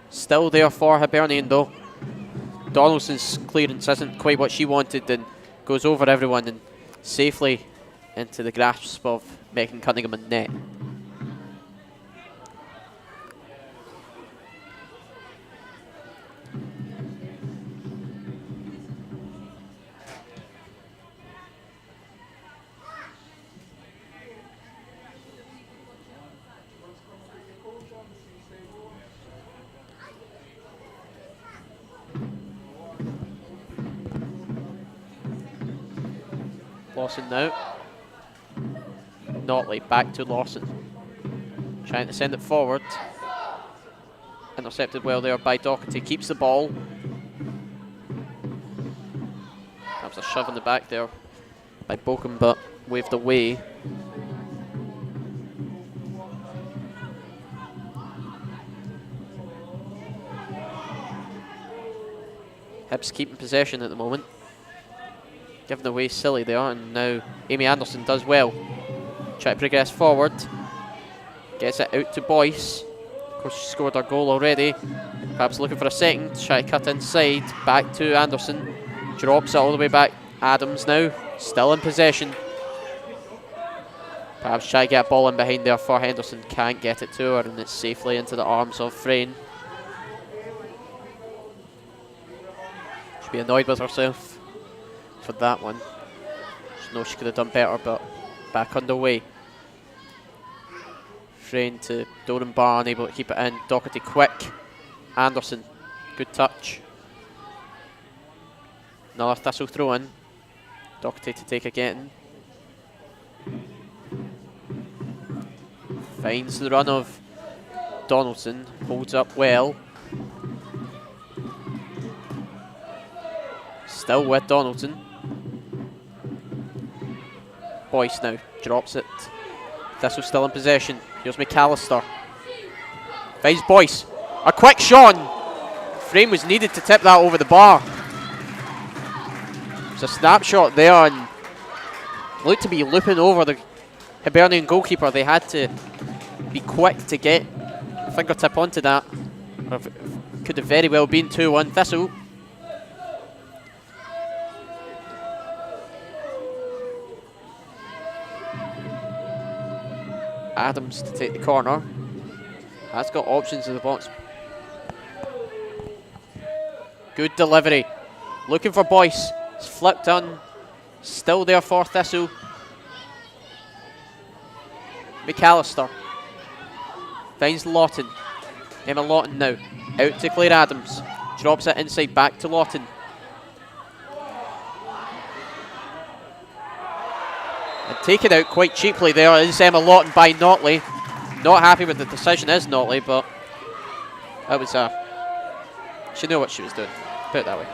Still there for Hibernian though. Donaldson's clearance isn't quite what she wanted and goes over everyone and safely into the grasp of Megan Cunningham and net. Lawson now. Notley back to Lawson. Trying to send it forward. Intercepted well there by Doherty. Keeps the ball. That was a shove in the back there by Bolcombe, but waved away. Hibs keeping possession at the moment. Giving away silly there, and now Amy Anderson does well. Try to progress forward. Gets it out to Boyce. Of course, she scored her goal already. Perhaps looking for a second. Try to cut inside. Back to Anderson. Drops it all the way back. Adams now. Still in possession. Perhaps try to get a ball in behind there for Henderson. Can't get it to her, and it's safely into the arms of Frayne. She'll be annoyed with herself for that one. She knows she could have done better, but back underway. Frayne to Doran Barr, unable to keep it in. Doherty quick. Anderson, good touch. Another Thistle throw in. Doherty to take again. Finds the run of Donaldson, holds up well. Still with Donaldson. Boyce now drops it. Thistle still in possession. Here's McAllister. Finds Boyce. A quick shot. Frame was needed to tip that over the bar. It's a snapshot there and looked to be looping over the Hibernian goalkeeper. They had to be quick to get a fingertip onto that. Could have very well been 2-1 Thistle. Adams to take the corner. That's got options in the box. Good delivery. Looking for Boyce. It's flipped on. Still there for Thistle. McAllister. Finds Lawton. Emma Lawton now. Out to Claire Adams. Drops it inside back to Lawton. And taken out quite cheaply there is Emma Lawton by Notley. Not happy with the decision is Notley, but that was she knew what she was doing. Put it that way.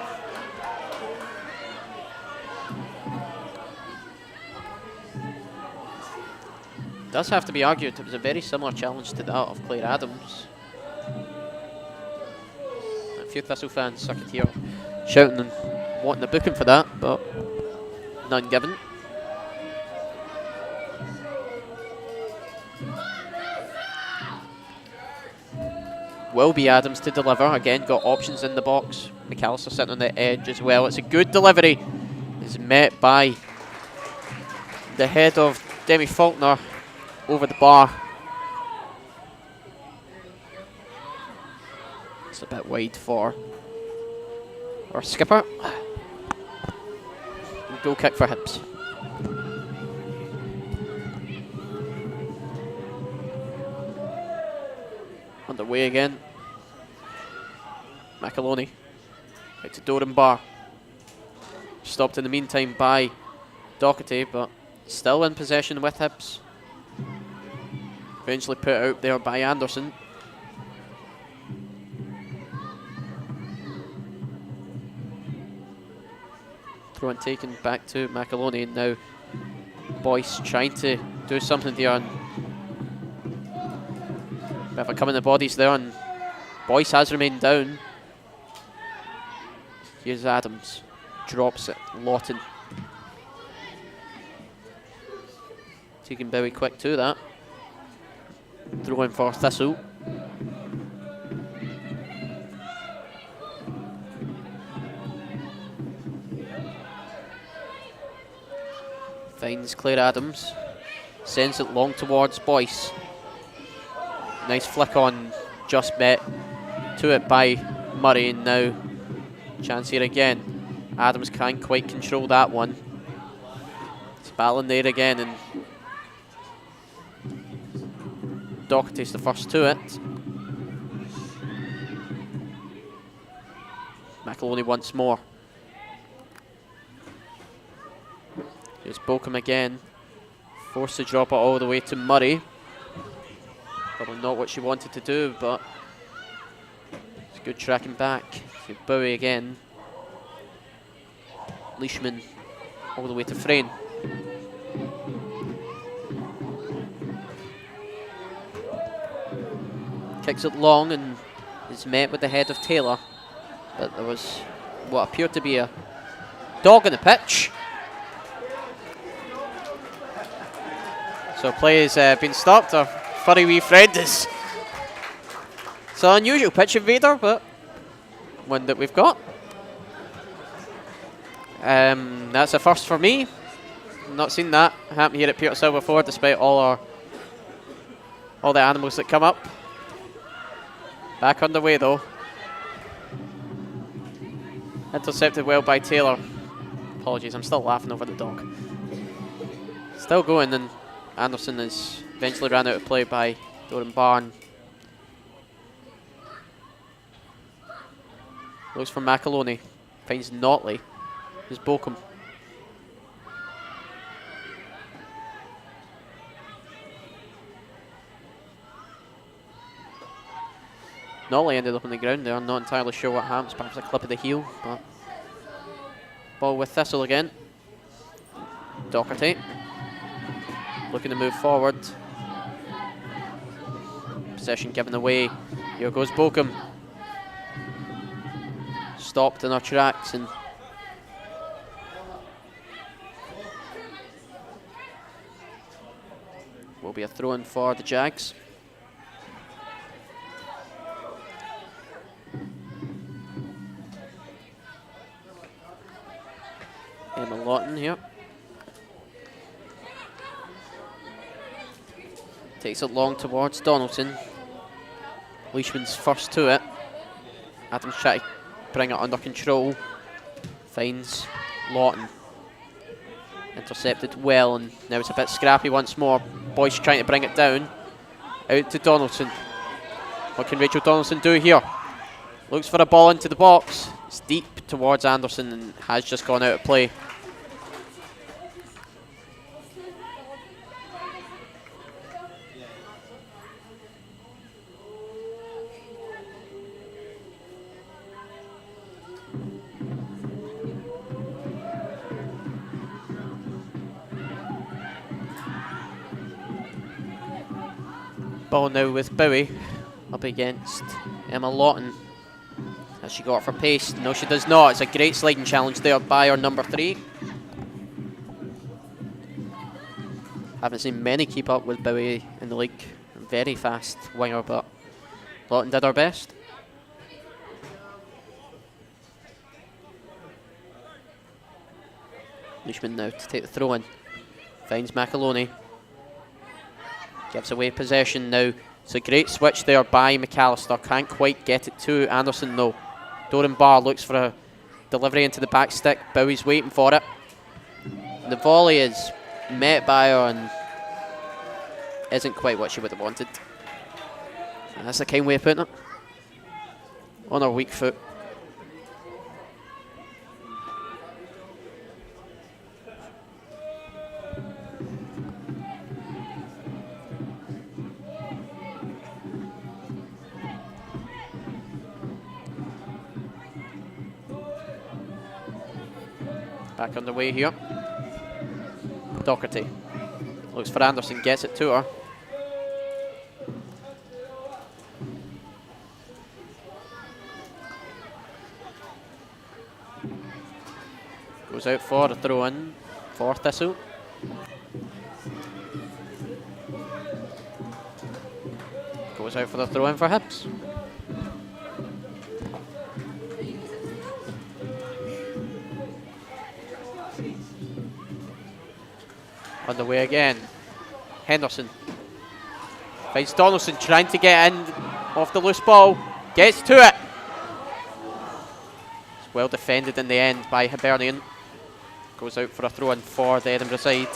Does have to be argued, it was a very similar challenge to that of Claire Adams. A few Thistle fans I could hear shouting and wanting the booking for that, but none given. Will be Adams to deliver. Again, got options in the box. McAllister sitting on the edge as well. It's a good delivery. It's met by the head of Demi Faulkner over the bar. It's a bit wide for our skipper. Goal kick for Hibs. Underway again. McAloney out to Doran Barr. Stopped in the meantime by Doherty, but still in possession with Hibs. Eventually put out there by Anderson. Throw and taken back to McAloney, and now Boyce trying to do something there. And bit of a come in the bodies there, and Boyce has remained down. Here's Adams. Drops it. Lawton. Taking very quick to that. Throw in for Thistle. Finds Claire Adams. Sends it long towards Boyce. Nice flick on, just met to it by Murray, and now chance here again. Adams can't quite control that one. It's battling there again, and Doherty's the first to it. McAloney once more. Here's Bokum again. Forced to drop it all the way to Murray. Probably not what she wanted to do, but it's good tracking back. Bowie again. Leishman all the way to Frayne. Kicks it long and is met with the head of Taylor. But there was what appeared to be a dog on the pitch. So play has been stopped. Our furry wee friend is. It's an unusual pitch invader, but one that we've got. That's a first for me. Not seen that happen here at Petershill before, despite all the animals that come up. Back underway though. Intercepted well by Taylor. Apologies, I'm still laughing over the dog. Still going, and Anderson is eventually ran out of play by Doran Barn. Looks for McAloney. Finds Notley. There's Bokum. Notley ended up on the ground there. I'm not entirely sure what happens. Perhaps a clip of the heel, but ball with Thistle again. Doherty looking to move forward. Possession given away. Here goes Bokum. Stopped in our tracks, and will be a throw-in for the Jags. Emma Lawton here. Takes it long towards Donaldson. Leishman's first to it. Adams trying to bring it under control. Finds Lawton. Intercepted well, and now it's a bit scrappy once more. Boyce trying to bring it down. Out to Donaldson. What can Rachel Donaldson do here? Looks for a ball into the box. It's deep towards Anderson and has just gone out of play. Ball now with Bowie up against Emma Lawton. Has she got for pace? No, she does not. It's a great sliding challenge there by our number 3. Haven't seen many keep up with Bowie in the league. Very fast winger, but Lawton did her best. Leishman now to take the throw in. Finds McAloney. Gives away possession now. It's a great switch there by McAllister. Can't quite get it to Anderson though. Doran Barr looks for a delivery into the back stick. Bowie's waiting for it. The volley is met by her and isn't quite what she would have wanted. And that's a kind way of putting it. On her weak foot. Back on the way here. Doherty looks for Anderson, gets it to her. Goes out for a throw in for Thistle. Goes out for the throw in for Hibs. On the way again. Henderson finds Donaldson trying to get in off the loose ball. Gets to it. It's well defended in the end by Hibernian. Goes out for a throw in for the Edinburgh side.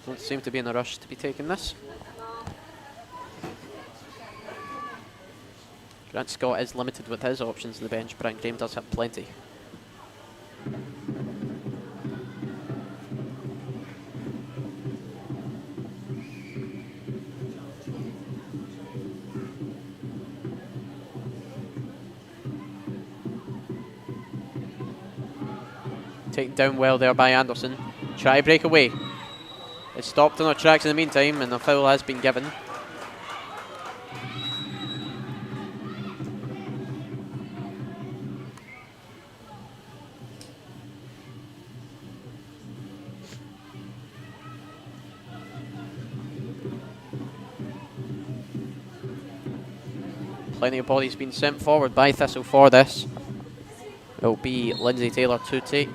Don't seem to be in a rush to be taking this. Grant Scott is limited with his options on the bench. Brian Graham does have plenty. Taken down well there by Anderson. Try break away. It's stopped on our tracks in the meantime, and a foul has been given. Plenty of bodies being sent forward by Thistle for this. It'll be Lindsay Taylor to take.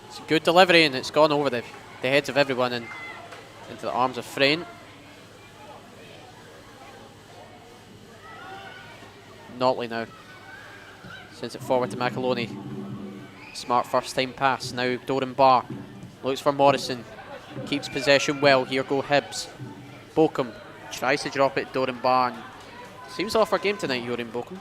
It's a good delivery, and it's gone over the heads of everyone and into the arms of Frayne. Notley now sends it forward to McAloney. Smart first time pass. Now Doran Barr looks for Morrison. Keeps possession well. Here go Hibs. Bochum tries to drop it. Doran Barr. Seems off our game tonight, Joran Bochum.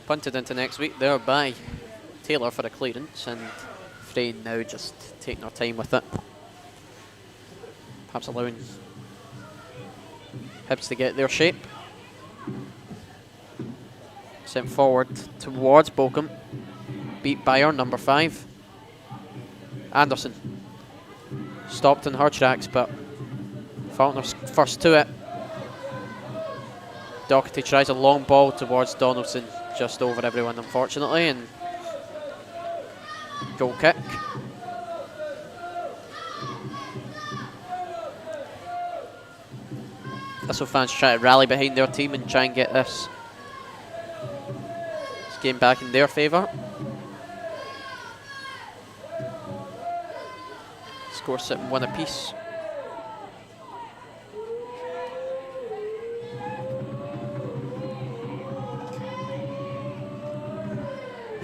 Punted into next week there by Taylor for a clearance, and Frayne now just taking her time with it. Perhaps allowing Hibs to get their shape. Sent forward towards Bochum. Beat by our number 5. Anderson. Stopped in her tracks, but Faulkner's first to it. Doherty tries a long ball towards Donaldson. Just over everyone, unfortunately, and goal kick. Thistle fans try to rally behind their team and try and get this game back in their favour. Score sitting 1 apiece.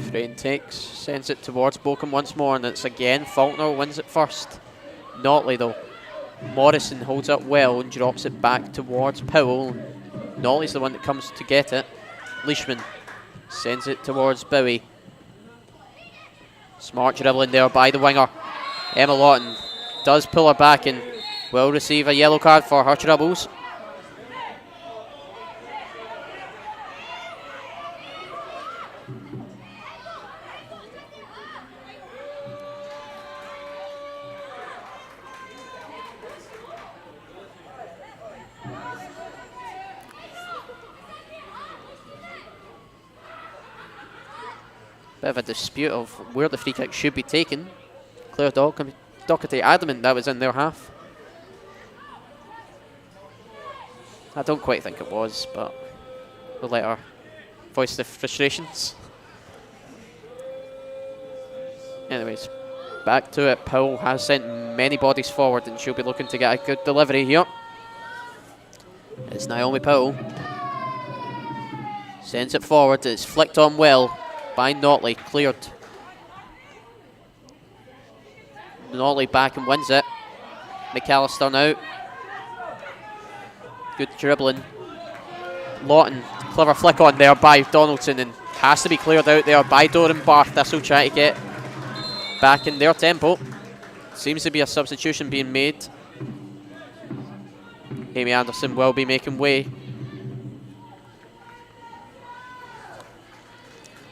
Frayne takes, sends it towards Bochum once more, and it's again Faulkner wins it first. Notley though. Morrison holds up well and drops it back towards Powell. Notley's the one that comes to get it. Leishman sends it towards Bowie. Smart dribbling there by the winger. Emma Lawton does pull her back and will receive a yellow card for her troubles. Bit of a dispute of where the free kick should be taken. Claire Doherty adamant that was in their half. I don't quite think it was, but we'll let her voice the frustrations. Anyways, back to it. Powell has sent many bodies forward, and she'll be looking to get a good delivery here. It's Naomi Powell. Sends it forward. It's flicked on well by Notley, cleared. Notley back and wins it. McAllister now. Good dribbling. Lawton, clever flick on there by Donaldson, and has to be cleared out there by Doran Barr. Thistle trying to get back in their tempo. Seems to be a substitution being made. Amy Anderson will be making way.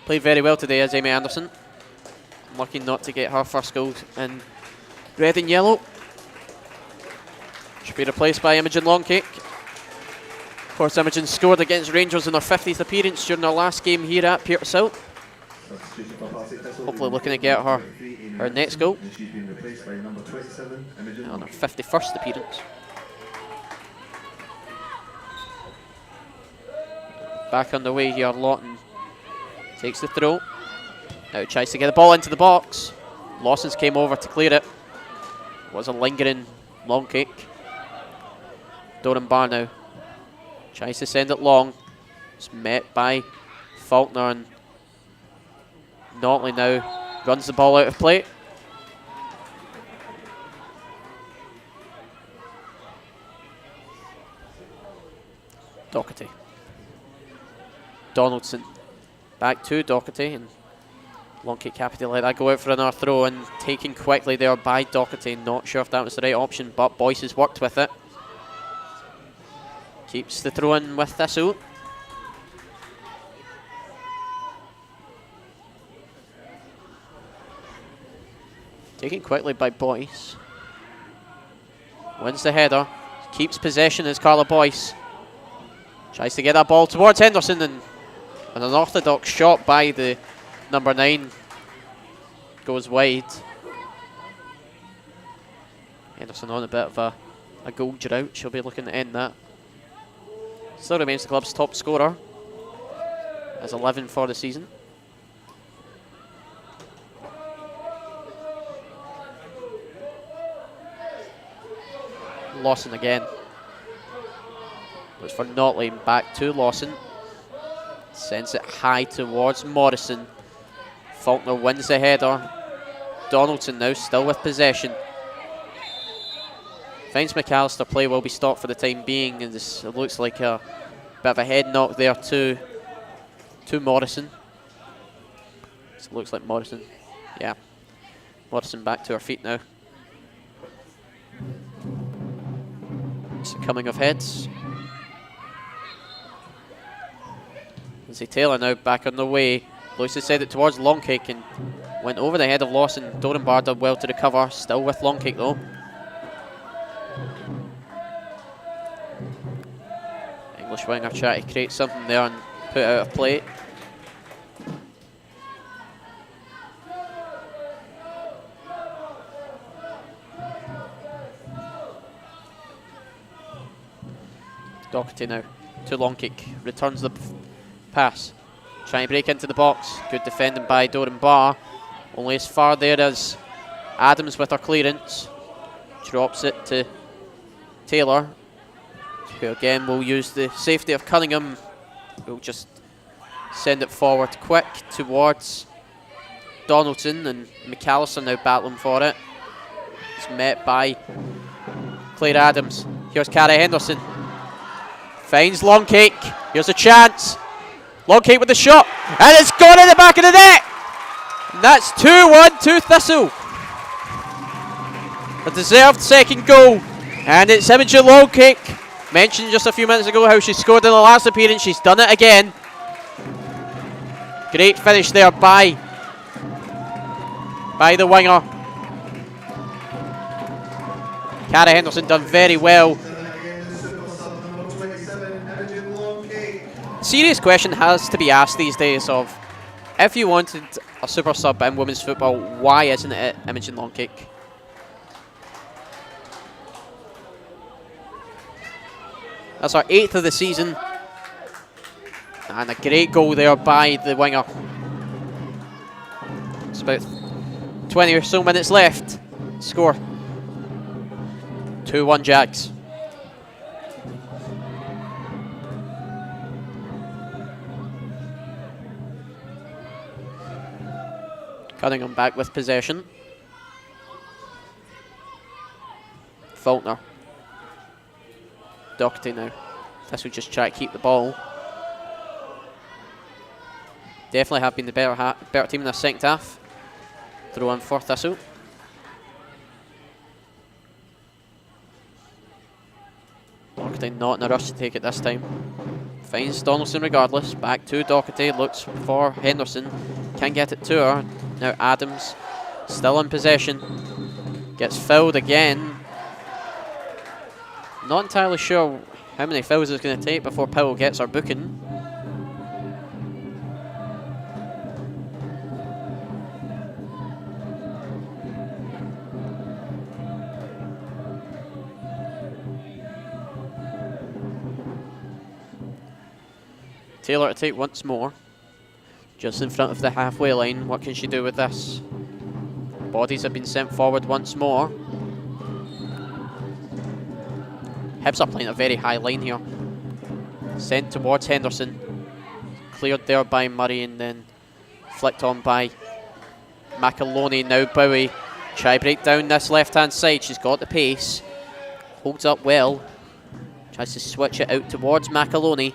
Played very well today as Amy Anderson. Lucky not to get her first goal in red and yellow. Should be replaced by Imogen Longcake. Of course, Imogen scored against Rangers in her 50th appearance during her last game here at Petershill. Hopefully looking to get her next goal. On her 51st appearance. Back on the way here, Lawton takes the throw. Now tries to get the ball into the box. Lawson's came over to clear it. Was a lingering long kick. Doran Barr now tries to send it long. It's met by Faulkner, and Notley now runs the ball out of play. Doherty. Donaldson. Back to Doherty, and long kick happy to let that go out for another throw, and taken quickly there by Doherty. Not sure if that was the right option, but Boyce has worked with it. Keeps the throw in with Thistle. Taken quickly by Boyce. Wins the header. Keeps possession as Carla Boyce. Tries to get that ball towards Henderson, and an unorthodox shot by the number 9 goes wide. Henderson on a bit of a goal drought. She'll be looking to end that. Still remains the club's top scorer, as 11 for the season. Lawson again. Looks for Notley, back to Lawson. Sends it high towards Morrison. Faulkner wins the header. Donaldson now still with possession. Finds McAllister. Play will be stopped for the time being, and it looks like a bit of a head knock there to Morrison. So it looks like Morrison. Yeah. Morrison back to her feet now. It's a coming of heads. Lindsay Taylor now back on the way. Lewis has sent it towards long kick and went over the head of Lawson. Doran Barr did well to recover. Still with long kick though. English winger trying to create something there and put it out of play. Doherty now to long kick, returns the pass, trying to break into the box. Good defending by Doran Barr, only as far there as Adams with her clearance. Drops it to Taylor, who again will use the safety of Cunningham. We'll just send it forward quick towards Donaldson, and McAllister now battling for it. It's met by Claire Adams. Here's Cara Henderson. Finds long kick. Here's a chance. Long kick with the shot. And it's gone in the back of the net. And that's 2-1 to Thistle. A deserved second goal. And it's Imogen long kick. Mentioned just a few minutes ago how she scored in the last appearance. She's done it again. Great finish there by the winger. Cara Henderson done very well. Serious question has to be asked these days of, if you wanted a super sub in women's football, why isn't it Imogen long kick? That's our 8th of the season. And a great goal there by the winger. It's about 20 or so minutes left. Score 2-1 Jags. Cunningham back with possession. Faulkner. Doherty now. This will just try to keep the ball. Definitely have been the better team in the second half. Throw in for Thistle. Doherty not in a rush to take it this time. Finds Donaldson regardless. Back to Doherty. Looks for Henderson. Can't get it to her. Now Adams still in possession. Gets fouled again. Not entirely sure how many fouls it's going to take before Powell gets her booking. Taylor to take once more. Just in front of the halfway line. What can she do with this? Bodies have been sent forward once more. Hibs are playing a very high line here. Sent towards Henderson. Cleared there by Murray and then flicked on by McAloney. Now Bowie. Try break down this left-hand side. She's got the pace. Holds up well. Tries to switch it out towards McAloney.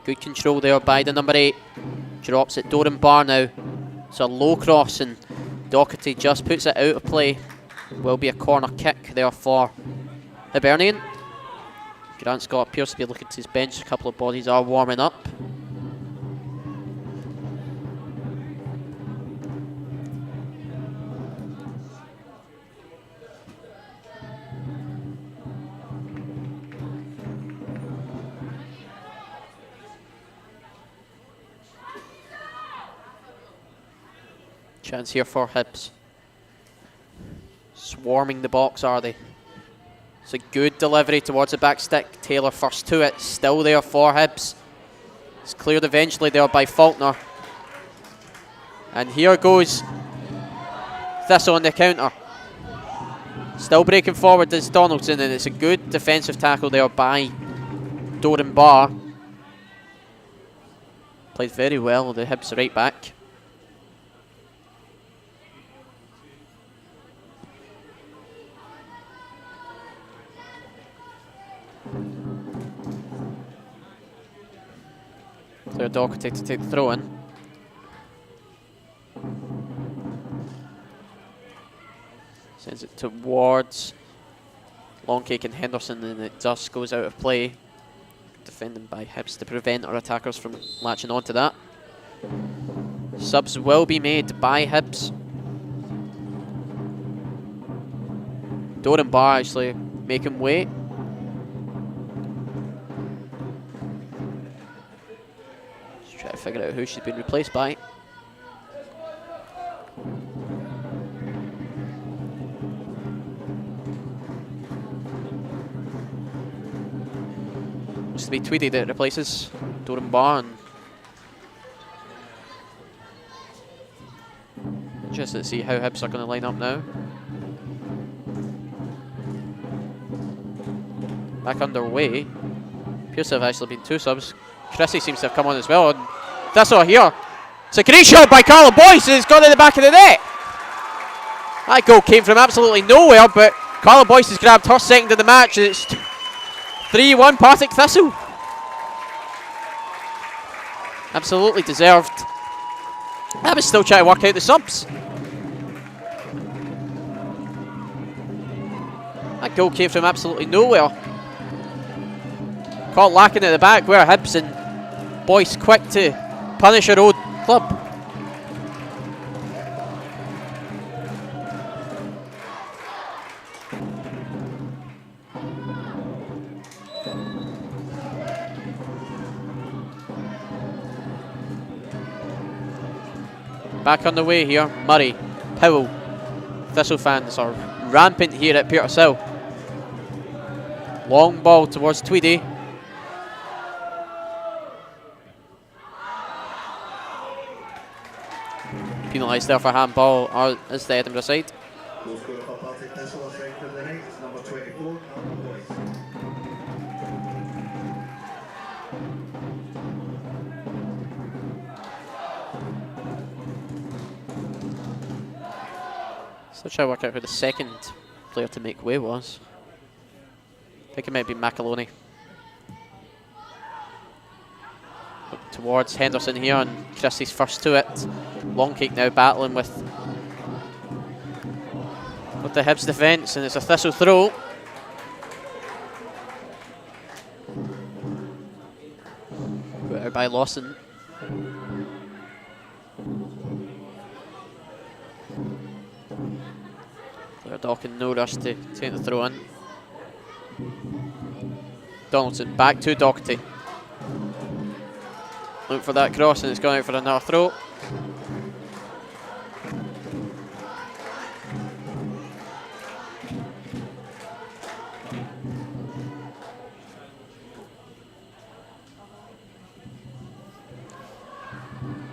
Good control there by the number 8. Drops it. Doran Barr now. It's a low cross and Doherty just puts it out of play. Will be a corner kick there for Hibernian. Grant Scott appears to be looking to his bench. A couple of bodies are warming up. Chance here for Hibs. Swarming the box, are they? It's a good delivery towards the back stick. Taylor first to it. Still there for Hibs. It's cleared eventually there by Faulkner. And here goes Thistle on the counter. Still breaking forward is Donaldson, and it's a good defensive tackle there by Doran Barr. Played very well, the Hibs right back. Claire Doherty to take the throw in. Sends it towards Longcake and Henderson, and it just goes out of play. Defending by Hibs to prevent our attackers from latching onto that. Subs will be made by Hibs. Doran Barr actually making way. Just try to figure out who she's been replaced by. Looks to be Tweedy that replaces Doran Barr. Interested to see how Hibs are going to line up now. Back underway. Appears to have actually been two subs. Chrissy seems to have come on as well. And Thistle here. It's a great shot by Carla Boyce, and it's gone in the back of the net. That goal came from absolutely nowhere, but Carla Boyce has grabbed her second of the match, and it's 3-1 Partick Thistle. Absolutely deserved. I was still trying to work out the subs. That goal came from absolutely nowhere. Caught lacking at the back where Hibs, and Boyce quick to punish her old club. Back on the way here, Murray, Powell. Thistle fans are rampant here at Petershill. Long ball towards Tweedy. Penalised there for handball, or is the Edinburgh side. Goal scorer for Partick Thistle, striker of the night, is number 24, Carla Boyce. Still trying to work out who the second player to make way was. I think it might be McAloney. Look towards Henderson here, and Christie's first to it. Longcake now battling with the Hibs defence, and it's a Thistle throw. Put out by Lawson. Claire Dawkin, no rush to take the throw in. Donaldson back to Doherty. Look for that cross, and it's gone out for another throw.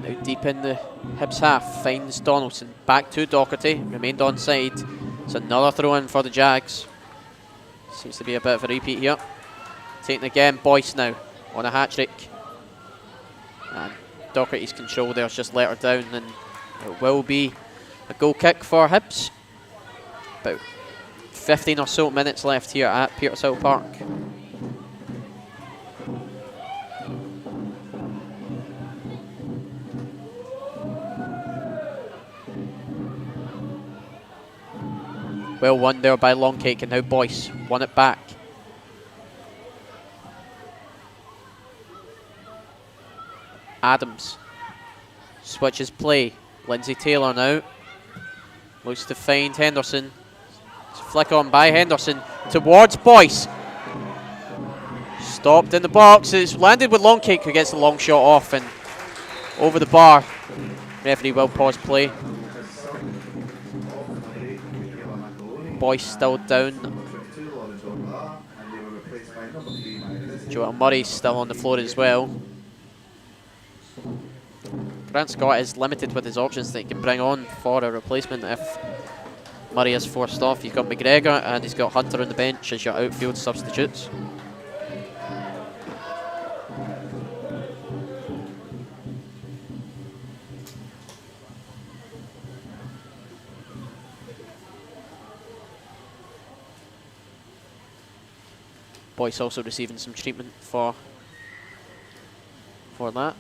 Now deep in the Hibs half, finds Donaldson. Back to Doherty, remained onside. It's another throw in for the Jags. Seems to be a bit of a repeat here. Taking again, Boyce now on a hat-trick. And Doherty's control there's just let her down, and it will be a goal kick for Hibs. About 15 or so minutes left here at Petershill Park. Well won there by Longcake, and now Boyce won it back. Adams switches play. Lindsay Taylor now looks to find Henderson. It's a flick on by Henderson towards Boyce. Stopped in the box. It's landed with Longcake, who gets the long shot off and over the bar. Referee will pause play. Boyce still down. Joel Murray's still on the floor as well. Grant Scott is limited with his options that he can bring on for a replacement if Murray is forced off. You've got McGregor and he's got Hunter on the bench as your outfield substitutes. Boyce also receiving some treatment for that.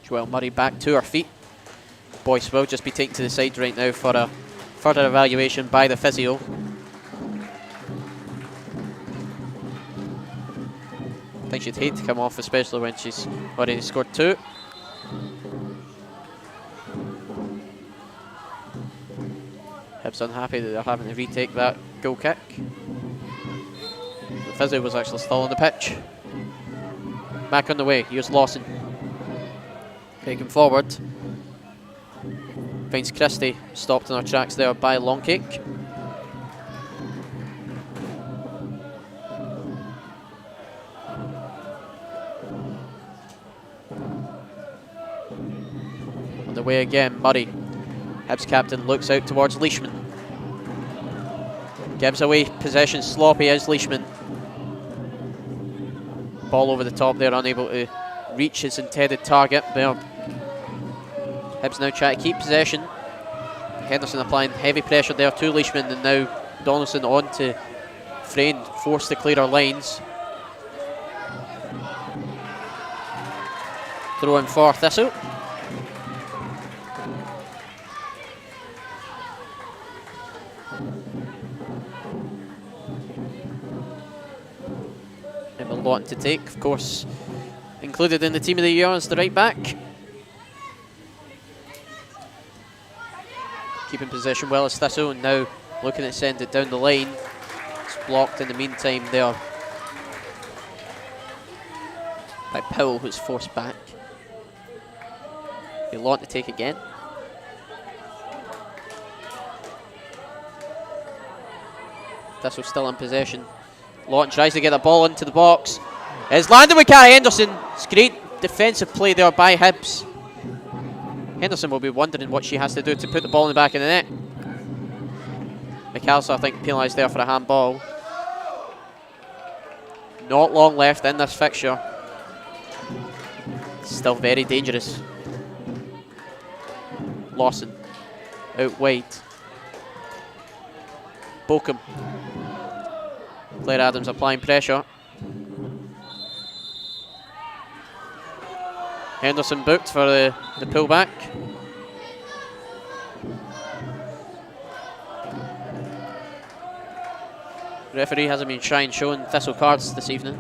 Joel Murray back to her feet. Boyce will just be taken to the side right now for a further evaluation by the physio. I think she'd hate to come off, especially when she's already scored 2. Hibs unhappy that they're having to retake that goal kick. The physio was actually still on the pitch. Back on the way, here's Lawson. Taking forward. Finds Christie, stopped in our tracks there by Longcake. On the way again, Murray. Hibs captain looks out towards Leishman. Gives away possession, sloppy is Leishman. Ball over the top there, unable to reach his intended target there. Hibs now try to keep possession. Henderson applying heavy pressure there to Leishman, and now Donaldson on to Frayne, forced to clear our lines. Throw in for Thistle. A lot to take, of course. Included in the team of the year is the right back. Keeping possession well as Thistle, and now looking to send it down the line. It's blocked in the meantime there by Powell, who's forced back. A lot to take again. Thistle still in possession. Lawton tries to get the ball into the box. It's landed with Carrie Henderson. It's great defensive play there by Hibs. Henderson will be wondering what she has to do to put the ball in the back of the net. McAllister, I think, penalised there for a handball. Not long left in this fixture. Still very dangerous. Lawson out wide. Bokum. Claire Adams applying pressure. Henderson booked for the pullback. Referee hasn't been showing Thistle cards this evening.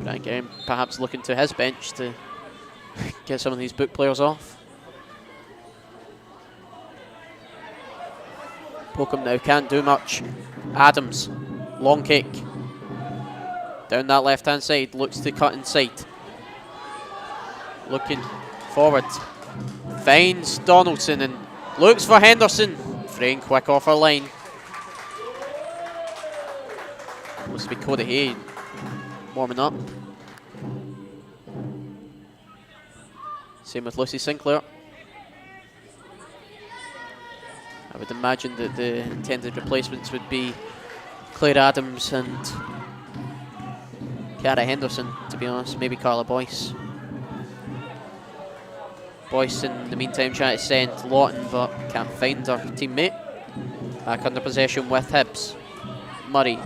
Brian Game perhaps looking to his bench to get some of these book players off. Bokum now can't do much. Adams, long kick. Down that left hand side, looks to cut inside. Looking forward. Finds Donaldson and looks for Henderson. Frayne quick off her line. Must be Cody Hay warming up. Same with Lucy Sinclair. I would imagine that the intended replacements would be Claire Adams and Cara Henderson, to be honest. Maybe Carla Boyce. Boyce, in the meantime, trying to send Lawton, but can't find her teammate. Back under possession with Hibs. Murray.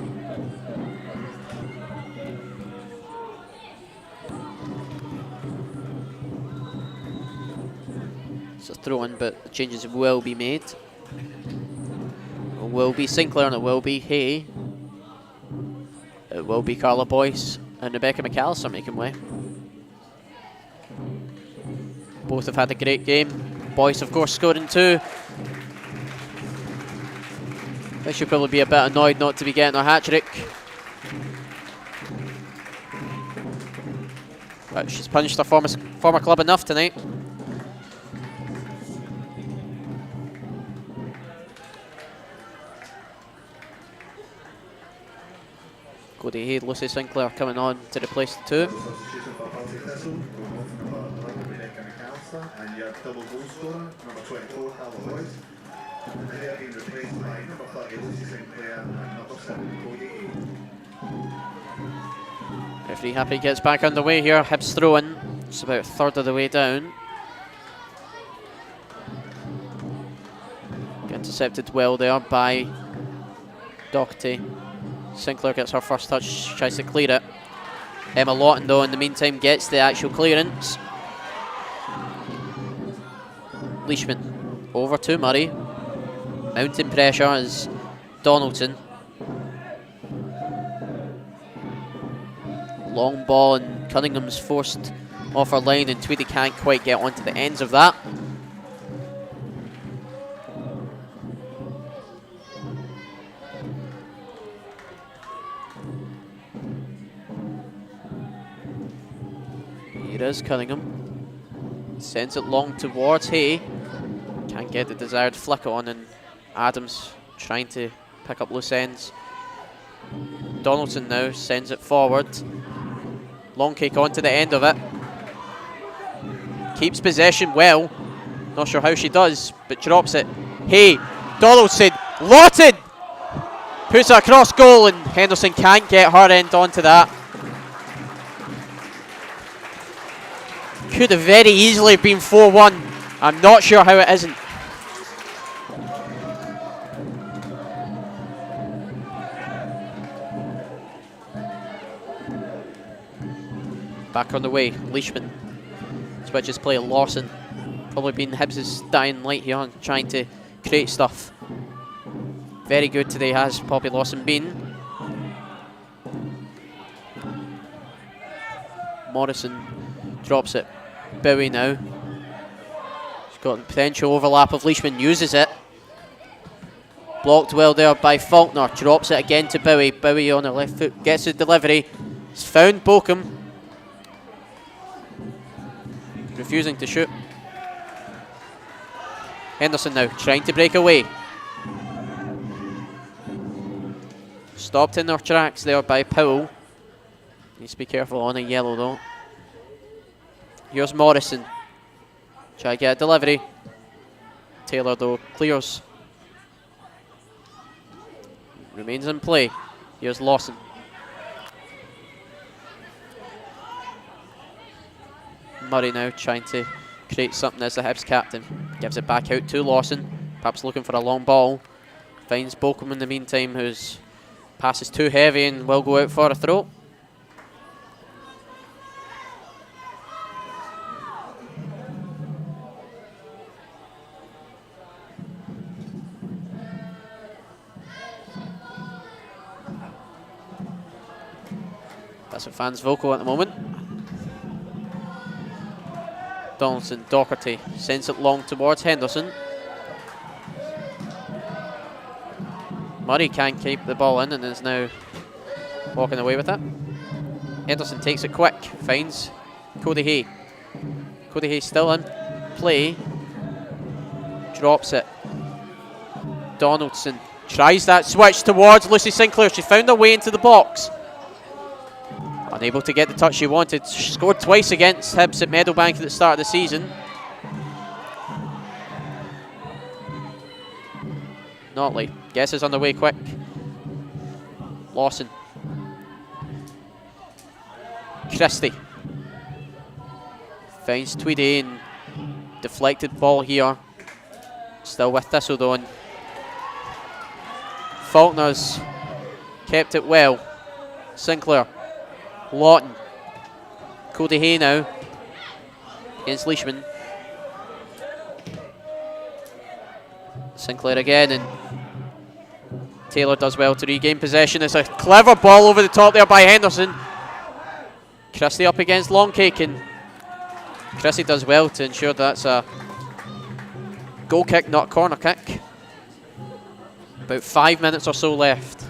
It's a throw in, but the changes will be made. It will be Sinclair and it will be Hay. It will be Carla Boyce and Rebecca McAllister making way. Both have had a great game. Boyce, of course, scoring 2. They should probably be a bit annoyed not to be getting a hat-trick. But she's punished her former club enough tonight. Cody Hay, Lucy Sinclair coming on to replace the two. Substitution for Partick Thistle, and your double goal scorer, number 24, Carla Boyce. And they are being replaced by number 30, Lucy Sinclair, and number 7, Cody Hay. Referee Happy gets back underway here. Hibs throw in. It's about a third of the way down. Intercepted well there by Doherty. Sinclair gets her first touch, she tries to clear it. Emma Lawton, though, in the meantime, gets the actual clearance. Leishman over to Murray. Mounting pressure is Donaldson. Long ball, and Cunningham's forced off her line, and Tweedy can't quite get onto the ends of that. Here is Cunningham. Sends it long towards Hay. Can't get the desired flick on, and Adams trying to pick up loose ends. Donaldson now sends it forward. Long kick onto the end of it. Keeps possession well. Not sure how she does, but drops it. Hay, Donaldson, Lawton! Puts it across goal, and Henderson can't get her end onto that. Could have very easily been 4-1. I'm not sure how it isn't. Back on the way, Leishman. Switches play Lawson. Probably been Hibs' dying light here, trying to create stuff. Very good today has Poppy Lawson been. Morrison drops it. Bowie now. She's got the potential overlap of Leishman, uses it. Blocked well there by Faulkner. Drops it again to Bowie. Bowie on her left foot gets the delivery. It's found Bochum. Refusing to shoot. Henderson now trying to break away. Stopped in their tracks there by Powell. Needs to be careful on a yellow though. Here's Morrison. Try to get a delivery. Taylor though clears. Remains in play. Here's Lawson. Murray now trying to create something as the Hibs captain. Gives it back out to Lawson. Perhaps looking for a long ball. Finds Bochum in the meantime, whose pass is too heavy and will go out for a throw. That's what fans vocal at the moment. Donaldson, Doherty sends it long towards Henderson. Murray can't keep the ball in and is now walking away with it. Henderson takes it quick, finds Cody Hay. Cody Hay still in play. Drops it. Donaldson tries that switch towards Lucy Sinclair. She found her way into the box. Unable to get the touch she wanted. She scored twice against Hibs at Meadowbank at the start of the season. Notley gets us on the way quick. Lawson. Christie. Finds Tweedy and deflected ball here. Still with Thistle though. And Faulkner's kept it well. Sinclair. Lawton. Cody Hay now against Leishman. Sinclair again, and Taylor does well to regain possession. It's a clever ball over the top there by Henderson. Christie up against Longcake, and Christie does well to ensure that's a goal kick, not a corner kick. About 5 minutes or so left.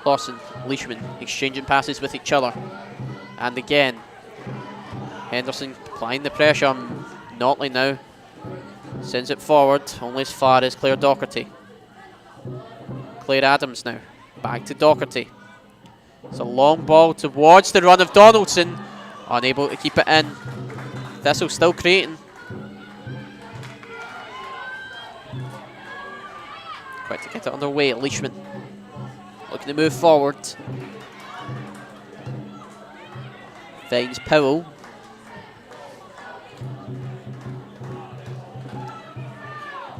Lawson, Leishman exchanging passes with each other. And again, Henderson applying the pressure. Notley now sends it forward, only as far as Claire Docherty. Claire Adams now, back to Docherty. It's a long ball towards the run of Donaldson, unable to keep it in. Thistle still creating. Quick to get it underway, Leishman looking to move forward. Finds Powell.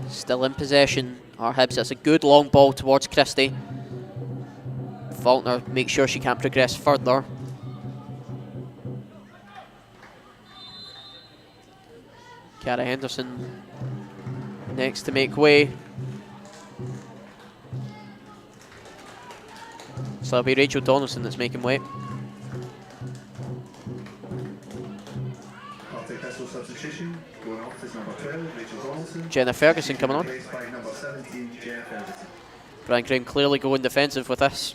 Still in possession are Hibs. That's a good long ball towards Christie. Faulkner makes sure she can't progress further. Cara Henderson next to make way. So it'll be Rachel Donaldson that's making way. Partick Thistle substitution. Going off is number 12, Rachel Donaldson. Jenna Ferguson coming on. Replaced by number 17, Jenna Ferguson. Brian Graham clearly going defensive with this.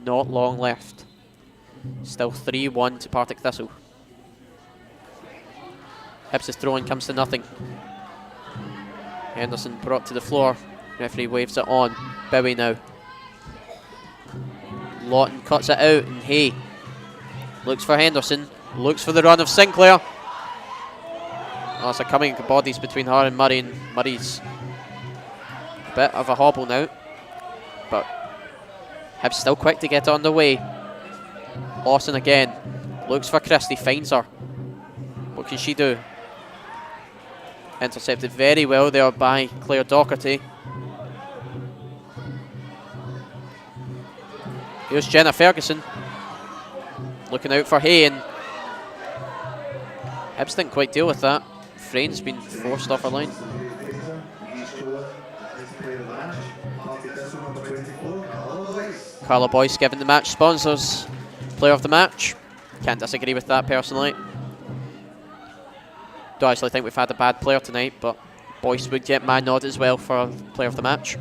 Not long left. Still 3-1 to Partick Thistle. Hibs' throw-in comes to nothing. Henderson brought to the floor. Referee waves it on. Bowie now. Lawton cuts it out, and Hay looks for Henderson. Looks for the run of Sinclair. Oh, it's a coming of bodies between her and Murray, and Murray's a bit of a hobble now. But Hibs still quick to get on the way. Lawson again. Looks for Christie, finds her. What can she do? Intercepted very well there by Claire Docherty. Here's Jenna Ferguson. Looking out for Hay, and Hibs didn't quite deal with that. Frayne's been forced off her line. Carla Boyce given the match sponsors player of the match. Can't disagree with that personally. Don't actually think we've had a bad player tonight, but Boyce would get my nod as well for player of the match.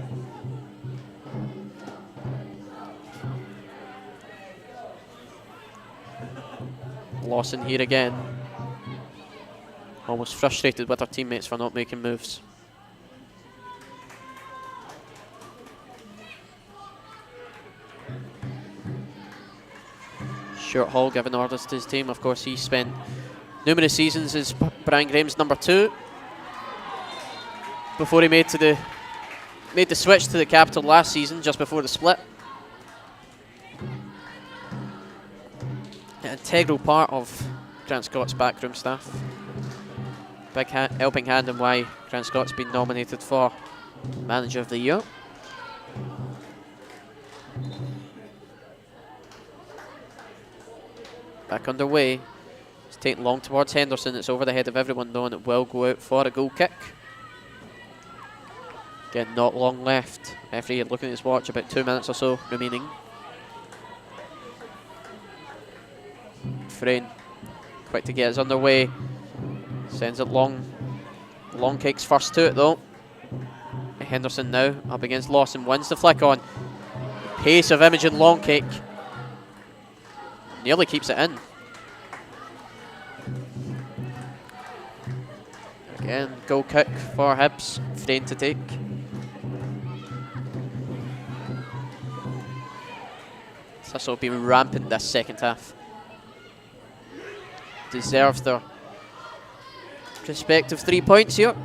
Lawson here again. Almost frustrated with her teammates for not making moves. Stuart Hall giving orders to his team. Of course, he spent numerous seasons as Brian Graham's number 2 before he made the switch to the capital last season, just before the split. An integral part of Grant Scott's backroom staff. Big helping hand in why Grant Scott's been nominated for Manager of the Year. Back underway. It's taken long towards Henderson. It's over the head of everyone though, and it will go out for a goal kick. Again, not long left. Referee looking at his watch, about 2 minutes or so remaining. Frayne, quick to get us underway. Sends it long. Long kicks first to it though. Henderson now up against Lawson, wins the flick on. Pace of Imogen long kick. Nearly keeps it in. Again, goal kick for Hibs. Frayne to take. Thistle been rampant this second half. Deserve their respective 3 points here.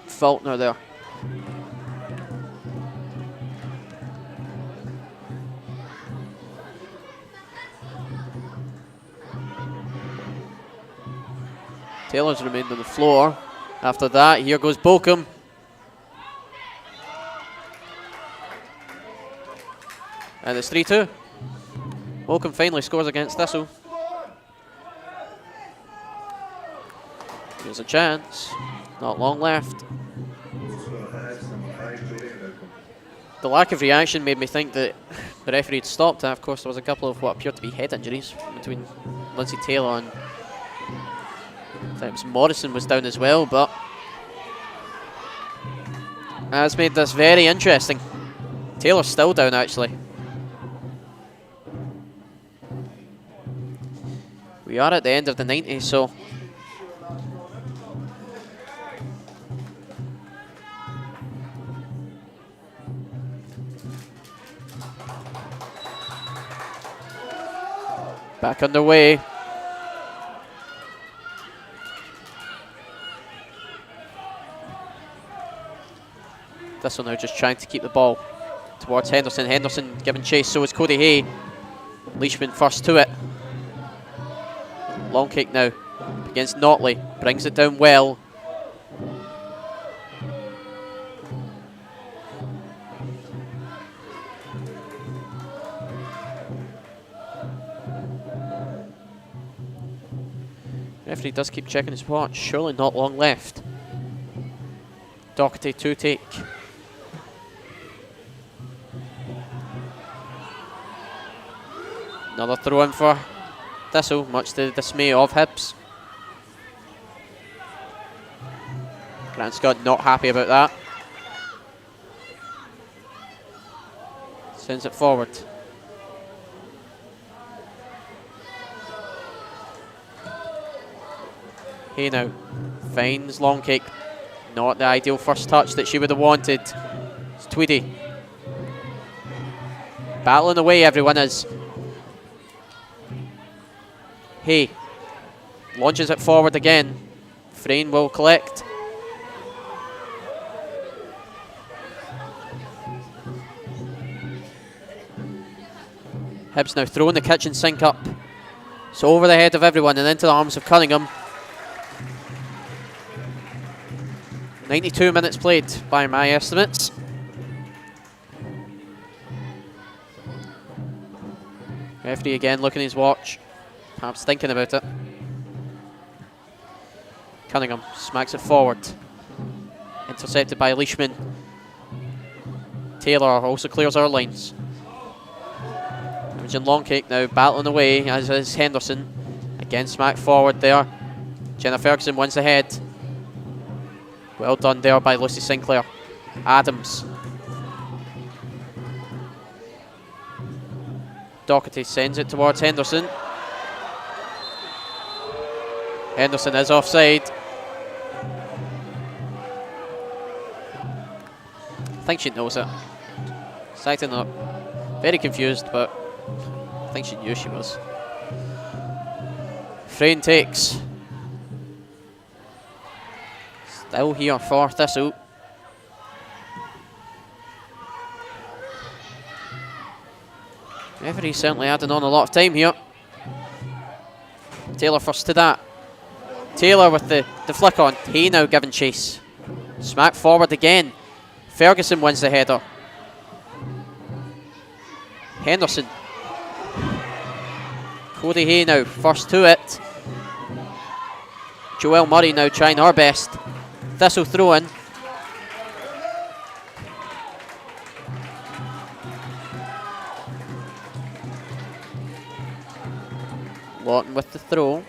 Faulkner there. Taylor's remained on the floor. After that, here goes Bolcombe. And it's 3-2. Bolcombe finally scores against Thistle. Here's a chance. Not long left. The lack of reaction made me think that the referee had stopped. Of course, there was a couple of what appeared to be head injuries between Lindsay Taylor and I think it was Morrison was down as well, but that's made this very interesting. Taylor's still down, actually. We are at the end of the 90s, so back underway. Thistle now just trying to keep the ball towards Henderson. Henderson giving chase, so is Cody Hay. Leishman first to it. Long kick now against Notley. Brings it down well. Referee does keep checking his watch. Surely not long left. Doherty to take. Another throw in for Thistle, much to the dismay of Hibs. Grant Scott not happy about that. Sends it forward. Hey now, finds long kick. Not the ideal first touch that she would have wanted. It's Tweedy. Battling away, everyone is. Hay launches it forward again. Frayne will collect. Hibs now throwing the kitchen sink up. So over the head of everyone and into the arms of Cunningham. 92 minutes played by my estimates. Referee again looking at his watch. Perhaps thinking about it. Cunningham smacks it forward. Intercepted by Leishman. Taylor also clears our lines. Imagine long kick now, battling away, as is Henderson. Again smacked forward there. Jenna Ferguson wins the head. Well done there by Lucy Sinclair. Adams. Doherty sends it towards Henderson. Henderson is offside. I think she knows it. She's acting up. Very confused, but I think she knew she was. Frayne takes. Still here for Thistle. Referee certainly adding on a lot of time here. Taylor first to that. Taylor with the flick on. Hay now giving chase. Smack forward again. Ferguson wins the header. Henderson. Cody Hay now first to it. Joelle Murray now trying her best. Thistle throw in. Lawton with the throw.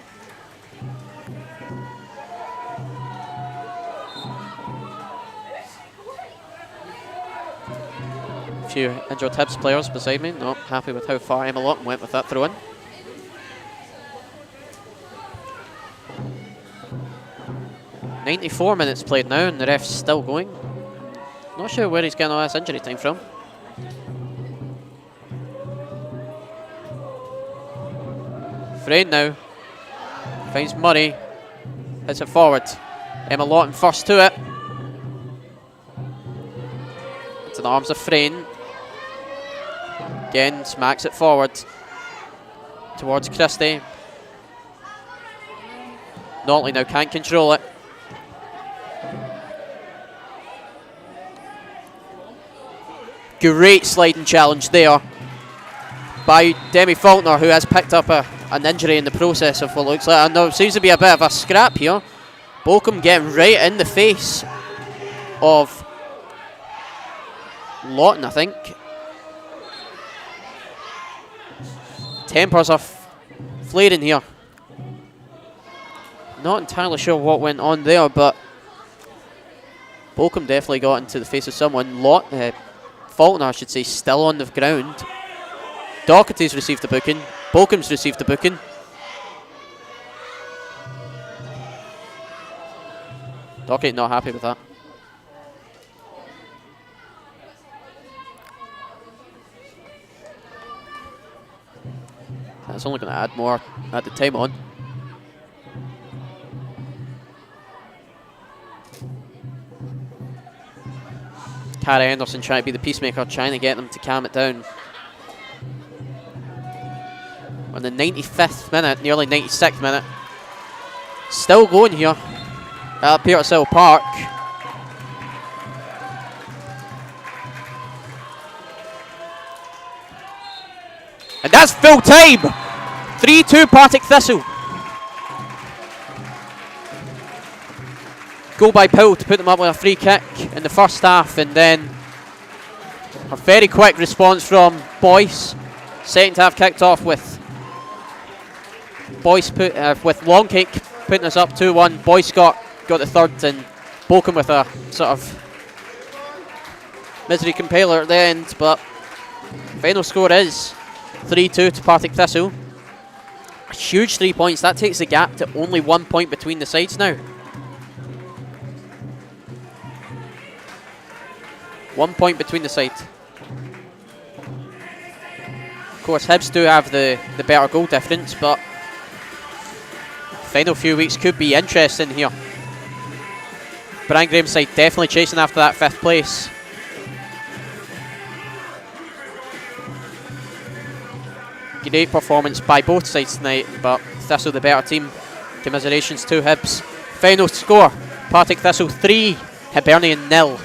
A few injured Hibs players beside me, not happy with how far Emma Lawton went with that throw in. .94 minutes played now and the ref's still going. Not sure where he's getting all this injury time from. Frayne now finds Murray, hits it forward. Emma Lawton first to it. Into the arms of Frayne. Again, smacks it forward towards Christie. Notley now can't control it. Great sliding challenge there by Demi Faulkner, who has picked up an injury in the process of what looks like. And there seems to be a bit of a scrap here. Bolcombe getting right in the face of Lawton, I think. Tempers are flaring here. Not entirely sure what went on there, but Bolcombe definitely got into the face of someone. Faulkner, I should say, still on the ground. Doherty's received the booking. Bolcombe's received the booking. Doherty not happy with that. That's only going to add more at the time on. Cara Henderson trying to be the peacemaker, trying to get them to calm it down. On the 95th minute, nearly 96th minute. Still going here at Petershill Park. And that's full time! 3-2 Partick Thistle. Goal by Powell to put them up with a free kick in the first half, and then a very quick response from Boyce. Second half kicked off with Boyce with Longcake putting us up 2-1. Boyce got the third, and Bolcombe with a sort of misery compiler at the end, but final score is 3-2 to Partick Thistle. A huge 3 points. That takes the gap to only 1 point between the sides now. 1 point between the sides. Of course, Hibs do have the better goal difference, but final few weeks could be interesting here. Brian Graham's side definitely chasing after that 5th place. Great performance by both sides tonight, but Thistle the better team. Commiserations to Hibs. Final score, Partick Thistle 3, Hibernian 0.